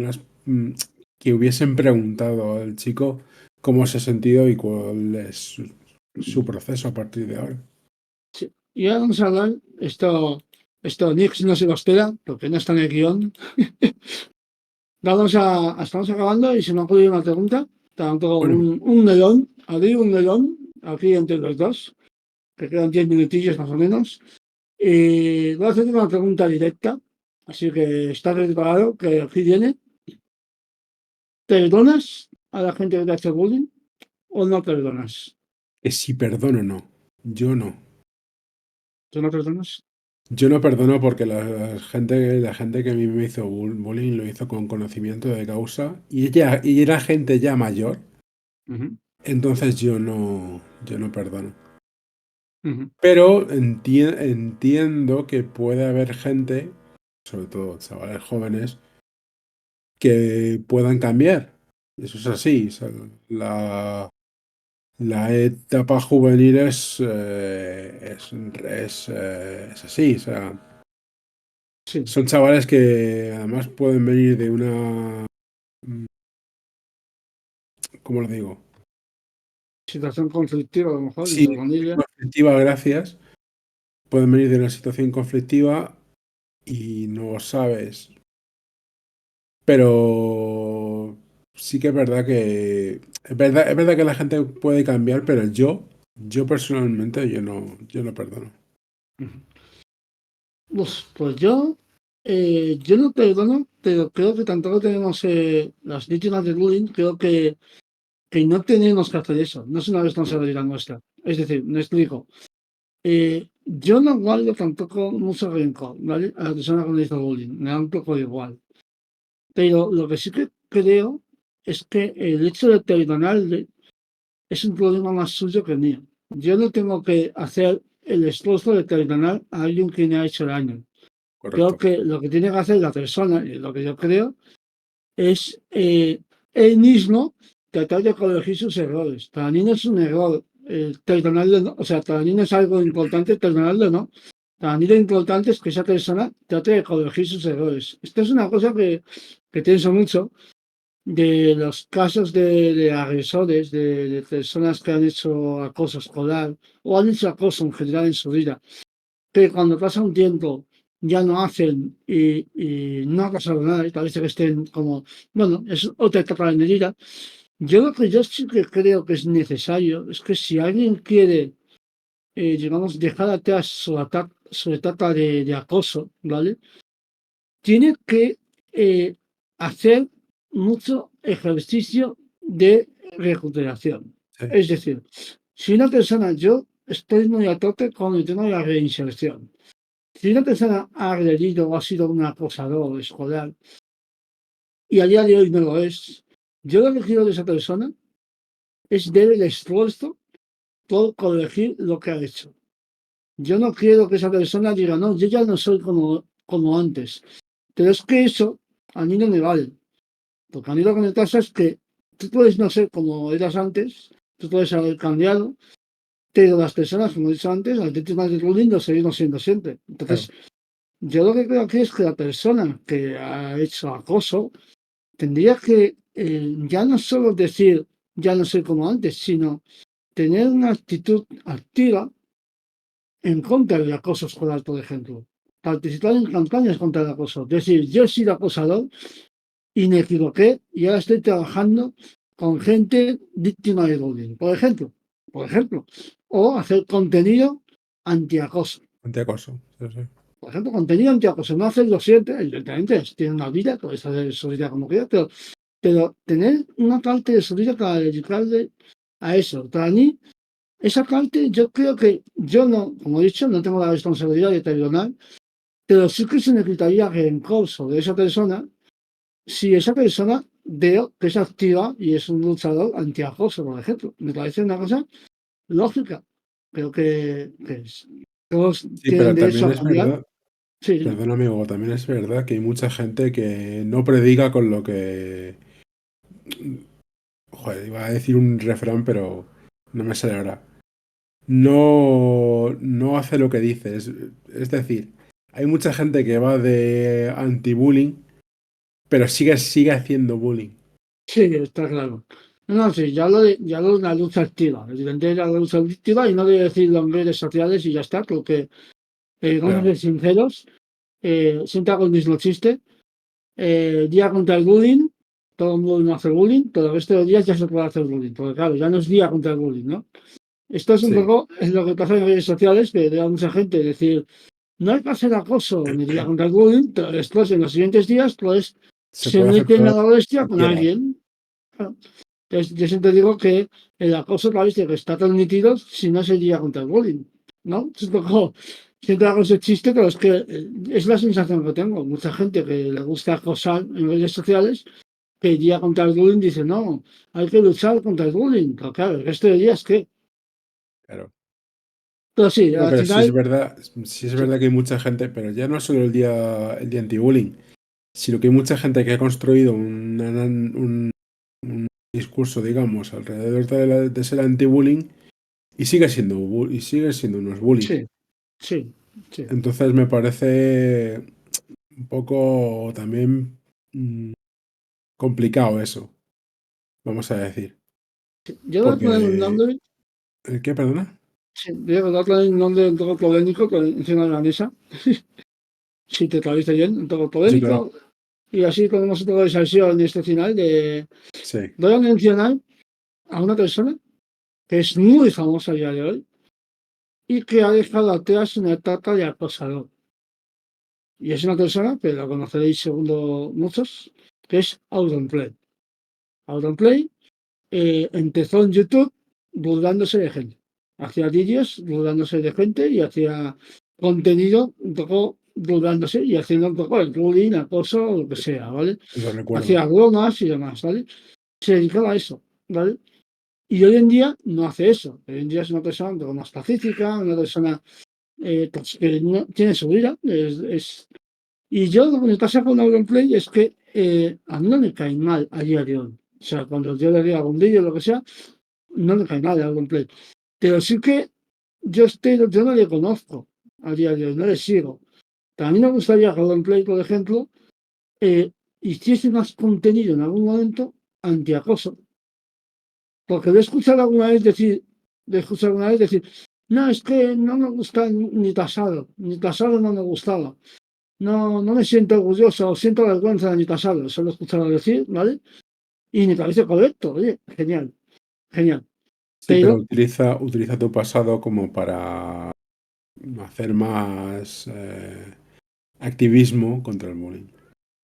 que hubiesen preguntado al chico cómo se ha sentido y cuál es su proceso a partir de ahora. sí. Y ahora vamos a hablar, esto Nix no se lo espera, porque no está en el guión. Estamos acabando y se me ha ocurrido una pregunta, tanto Bueno, un melón, abrir un melón, aquí entre los dos, que quedan 10 minutillos más o menos. Y voy a hacer una pregunta directa, así que está preparado, que aquí viene. ¿Perdonas a la gente que te hace bullying o no perdonas? que si perdono o no. Yo no. ¿Tú no perdonas? Yo no perdono porque la gente que a mí me hizo bullying lo hizo con conocimiento de causa y era gente ya mayor, Ujú, entonces yo no perdono. ujú. Pero entiendo que puede haber gente, sobre todo chavales jóvenes, que puedan cambiar. Eso es así. O sea, la etapa juvenil es así. O sea, Sí, son chavales que además pueden venir de una, mm, ¿cómo lo digo? situación conflictiva a lo mejor en Sí, tu familia. conflictiva, gracias. Pueden venir de una situación conflictiva y no sabes. Pero sí que es verdad que es verdad que la gente puede cambiar, pero yo personalmente, yo no perdono. Ujú. Pues yo no perdono, pero creo que tampoco tenemos las víctimas de bullying, creo que no tenemos que hacer eso, no es una responsabilidad nuestra. Es decir, me explico. Yo no guardo tampoco mucho rencor, ¿vale? A la persona que me hizo bullying, me da un poco igual. Pero lo que sí que creo es que el hecho de perdonarle es un problema más suyo que mío. Yo no tengo que hacer el esfuerzo de perdonar a alguien que me ha hecho daño. Creo Correcto. que lo que tiene que hacer la persona, y lo que yo creo, es él mismo tratar de corregir sus errores. Para mí no es un error perdonarle, ¿no? O sea, para mí no es algo importante perdonarle, ¿no? Para mí lo importante es que esa persona trate de corregir sus errores. Esto es una cosa que pienso mucho de los casos de agresores, de personas que han hecho acoso escolar o han hecho acoso en general en su vida, que cuando pasa un tiempo ya no hacen y no ha pasado nada y parece que estén como, bueno, es otra etapa de mi vida. Yo lo que yo sí que creo que es necesario es que si alguien quiere, digamos, dejar atrás su etapa de acoso, ¿vale? Tiene que hacer mucho ejercicio de recuperación. Sí, Es decir, si una persona, yo estoy muy a tope con el tema de la reinserción. Si una persona ha agredido o ha sido un acosador escolar y a día de hoy no lo es, yo lo que quiero de esa persona es ver el esfuerzo por corregir lo que ha hecho. Yo no quiero que esa persona diga, no, yo ya no soy como antes. Pero es que eso a mí no me vale. Porque a mí lo que me pasa es que tú puedes no ser como eras antes, tú puedes haber cambiado, pero las personas, como he dicho antes, las víctimas del bullying lo seguimos siendo siempre. claro. Entonces, yo lo que creo aquí es que la persona que ha hecho acoso tendría que ya no solo decir ya no soy como antes, sino tener una actitud activa en contra del acoso escolar, por ejemplo. Participar en campañas contra el acoso. Decir, yo he sido acosador y me equivoqué y ahora estoy trabajando con gente víctima de bullying, por ejemplo, o hacer contenido antiacoso. Antiacoso. Sí, sí. Por ejemplo, contenido antiacoso, no hacerlo siempre, evidentemente, tiene una vida, puedes hacer su vida como quieras, pero tener una parte de su vida para dedicarle a eso. Para mí, esa parte yo creo que yo no, como he dicho, no tengo la responsabilidad de perdonar, pero sí que se necesitaría rencor sobre esa persona si esa persona veo que es activa y es un luchador antiacoso, por ejemplo. Me parece una cosa lógica. Creo que todos Sí, tienen pero derecho también a es cambiar. verdad, Sí, dime. perdón amigo, también es verdad que hay mucha gente que no predica con lo que... Joder, iba a decir un refrán, pero no me sale ahora. No hace lo que dice. Es decir, hay mucha gente que va de anti-bullying, pero sigue haciendo bullying. Sí, está claro. No, no, sí, ya lo de una lucha activa. Evidentemente la lucha activa y no de decirlo en redes sociales y ya está, porque vamos a Claro, ser sinceros, siempre hago el mismo chiste. Día contra el bullying, todo el mundo no hace bullying, pero el resto de los días ya se puede hacer bullying, porque claro, ya no es día contra el bullying, ¿no? Esto es un sí. poco es lo que pasa en redes sociales, que veo a mucha gente decir, no hay que hacer acoso ni día contra el bullying, pero después en los siguientes días, pues Se se puede hacer meten con a la bestia con cualquiera. alguien. Claro. Entonces, yo siempre digo que el acoso parece que está transmitido si no se día contra el bullying, ¿no? Es un poco, siempre hago ese chiste, pero es que es la sensación que tengo. Mucha gente que le gusta acosar en redes sociales, que el día contra el bullying dice, no, hay que luchar contra el bullying. Pero claro, el resto de días, ¿qué? Claro. Pero sí, No, al pero final, sí es sí, verdad que hay mucha gente, pero ya no es solo el día anti-bullying, sino que hay mucha gente que ha construido un discurso, digamos, alrededor de ser anti-bullying y y sigue siendo unos bullying. sí, sí, sí. Entonces me parece un poco también complicado eso, vamos a decir. Yo voy a poner un Porque, nombre, ¿el qué, perdona? sí, voy a poner un nombre un poco polémico encima de la mesa, si te parece bien, un poco Sí, claro. polémico, y así podemos un poco de salseo en este final de... Sí, Voy a mencionar a una persona que es muy famosa a día de hoy y que ha dejado atrás una etapa de acosador. Y es una persona que la conoceréis segundo muchos, que es Auronplay. Auronplay empezó en YouTube burlándose de gente. Hacía vídeos burlándose de gente y hacía contenido un poco burlándose y haciendo un poco el bullying, acoso o lo que sea, ¿vale? lo recuerdo. Hacía bromas y demás, ¿vale? se dedicaba a eso, ¿vale? Y hoy en día no hace eso. Hoy en día es una persona un poco más pacífica, una persona pues, que no, tiene su vida. Y yo lo que me pasa con Auronplay es que a mí no me cae mal a día de hoy. O sea, cuando yo le diga algún vídeo o lo que sea, no me cae mal Auronplay. Pero sí que yo no le conozco a día de hoy, no le sigo. También me gustaría que Auronplay, por ejemplo, eh, hiciese más contenido en algún momento antiacoso. Porque le he escuchado alguna vez decir, no, es que no me gusta ni Tasado no me gustaba. No, no me siento orgulloso, siento vergüenza de mi pasado, eso lo he escuchado decir, ¿vale? Y me parece correcto, oye, genial, genial. Sí, pero Pero, utiliza tu pasado como para hacer más activismo contra el bullying.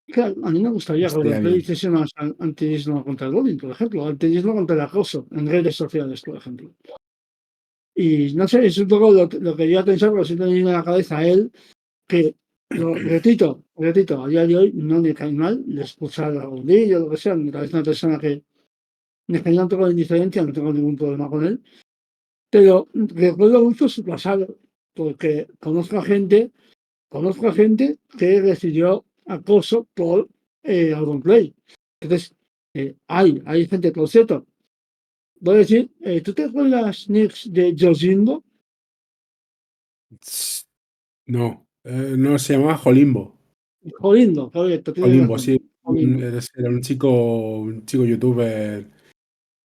claro, a mí me gustaría que Estaría Auronplay bien. hiciese más antinismo contra el bullying, por ejemplo, antinismo contra el acoso en redes sociales, por ejemplo. Y no sé, es un poco lo que yo pensar, pero siempre me viene a la cabeza a él, que lo repito, a día de hoy no me cae mal, le he escuchado algún vídeo, lo que sea, me parece una persona que me genera un poco de indiferencia, no tengo ningún problema con él. Pero recuerdo mucho su pasado, porque conozco a gente que recibió acoso por Auronplay. Entonces, hay gente, por cierto, voy a decir, ¿tú te acuerdas, Nix, de Yojimbo? No, no, se llamaba Jolimbo. Jodindo, correcto, tienes Jolimbo, sí. razón. Jodindo. Era un chico youtuber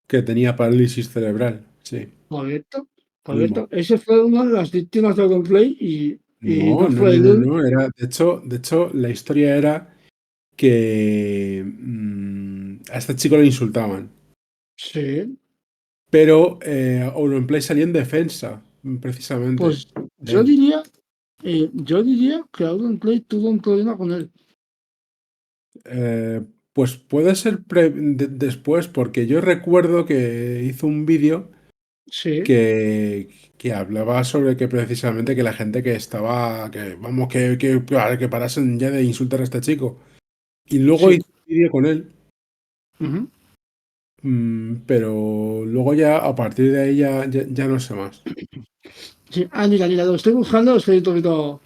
que tenía parálisis cerebral. Sí, Correcto, Jolimbo. correcto. Ese fue una de las víctimas de Auronplay y No, no no, fue no, el no, único. no. De hecho, la historia era que a este chico le insultaban. Sí, Pero Auronplay salió en defensa, precisamente, pues de yo él. diría, yo diría que Auronplay tuvo un problema con él. Eh, pues puede ser después, porque yo recuerdo que hizo un vídeo Sí, que hablaba sobre que precisamente que la gente que estaba, que vamos, que parasen ya de insultar a este chico. Y luego sí. hizo un vídeo con él, Ujú. pero luego ya a partir de ahí ya no sé más. Sí, mira, lo estoy buscando, estoy un poquito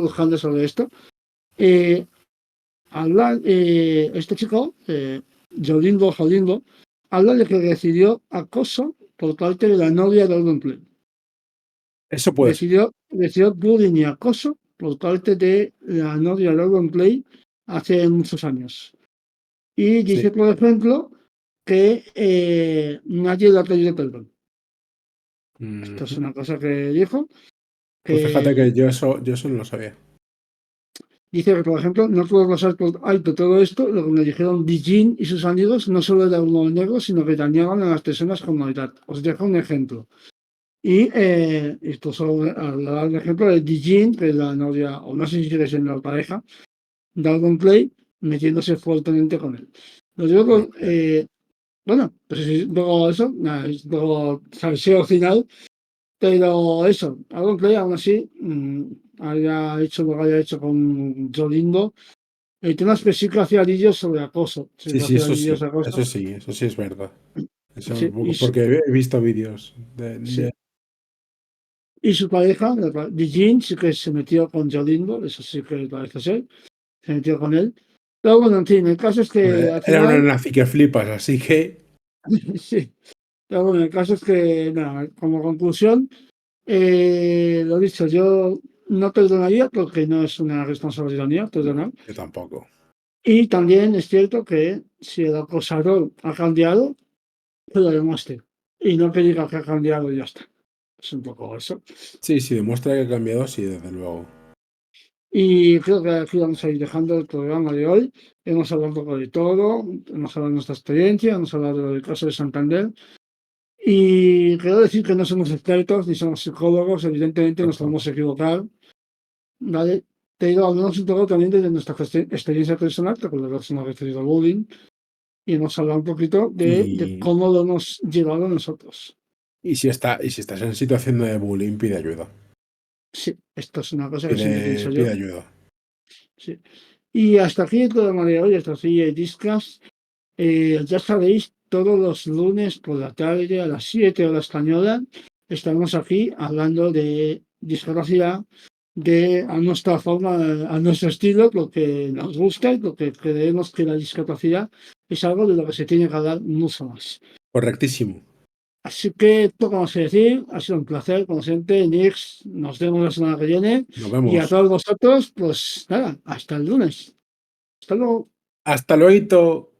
buscando sobre esto. Eh, este chico, Jodindo, habla de que recibió acoso por parte de la novia de Auronplay. Eso puede ser. Recibió bullying y acoso por parte de la novia de Auronplay hace muchos años. Y Sí. dice, por ejemplo, que nadie le ha pedido perdón. Esto es Ujú. una cosa que dijo, Pues fíjate que que yo eso no lo sabía. dice que, por ejemplo, no puedo pasar por alto todo esto, lo que me dijeron Dijin y sus amigos no solo era humor negro, sino que dañaban a las personas con maldad. Os dejo un ejemplo. Y esto solo dar un ejemplo de Dijin, que es la novia, o no sé si sigue siendo la pareja, de Algon Play, metiéndose fuertemente con él. Lo digo, No, ya. bueno, pues luego eso, nada, es luego salseo final. Pero eso, Algon Play aún así haya hecho lo que haya hecho con Jolindo. El tema es que sí que hacía vídeos sobre acoso. Sí Sí, que sí, hacía vídeos de acoso. eso sí es verdad. Eso, Sí, porque he visto vídeos sí. Y su pareja, Dijin, sí que se metió con Jolindo, eso sí que parece ser, se metió con él. Pero bueno, en fin, el caso es que al era una final, nazi que flipas, así que sí, pero bueno, el caso es que, nada, como conclusión, lo dicho, yo no perdonaría porque no es una responsabilidad mía perdonar. yo tampoco. Y también es cierto que si el acosador ha cambiado, que lo demuestre. Y no que diga que ha cambiado y ya está. Es un poco eso. Sí, sí, demuestra que ha cambiado, sí, desde luego. Y creo que aquí vamos a ir dejando el programa de hoy. Hemos hablado un poco de todo, hemos hablado de nuestra experiencia, hemos hablado del caso de Santander. Y quiero decir que no somos expertos ni somos psicólogos, evidentemente nos Exacto. podemos equivocar, ¿vale? Pero hablamos un poco también de nuestra experiencia personal, porque los dos hemos recibido bullying, y hemos hablado un poquito de Y, cómo lo hemos llevado nosotros. y si estás en situación de bullying, pide ayuda. Sí, esto es una cosa que siempre pienso yo. Pide ayuda. Sí. Y hasta aquí el programa de hoy, hasta aquí el Discast. Ya sabéis, todos los lunes por la tarde a las 7 horas española estaremos aquí hablando de discapacidad a nuestra forma, a nuestro estilo, lo que nos gusta y lo que creemos que la discapacidad es algo de lo que se tiene que hablar mucho más. Correctísimo. Así que poco más que decir, ha sido un placer, como siempre, Nix, nos vemos la semana que viene Nos y a vemos. todos vosotros, pues nada, hasta el lunes. Hasta luego. Hasta luego.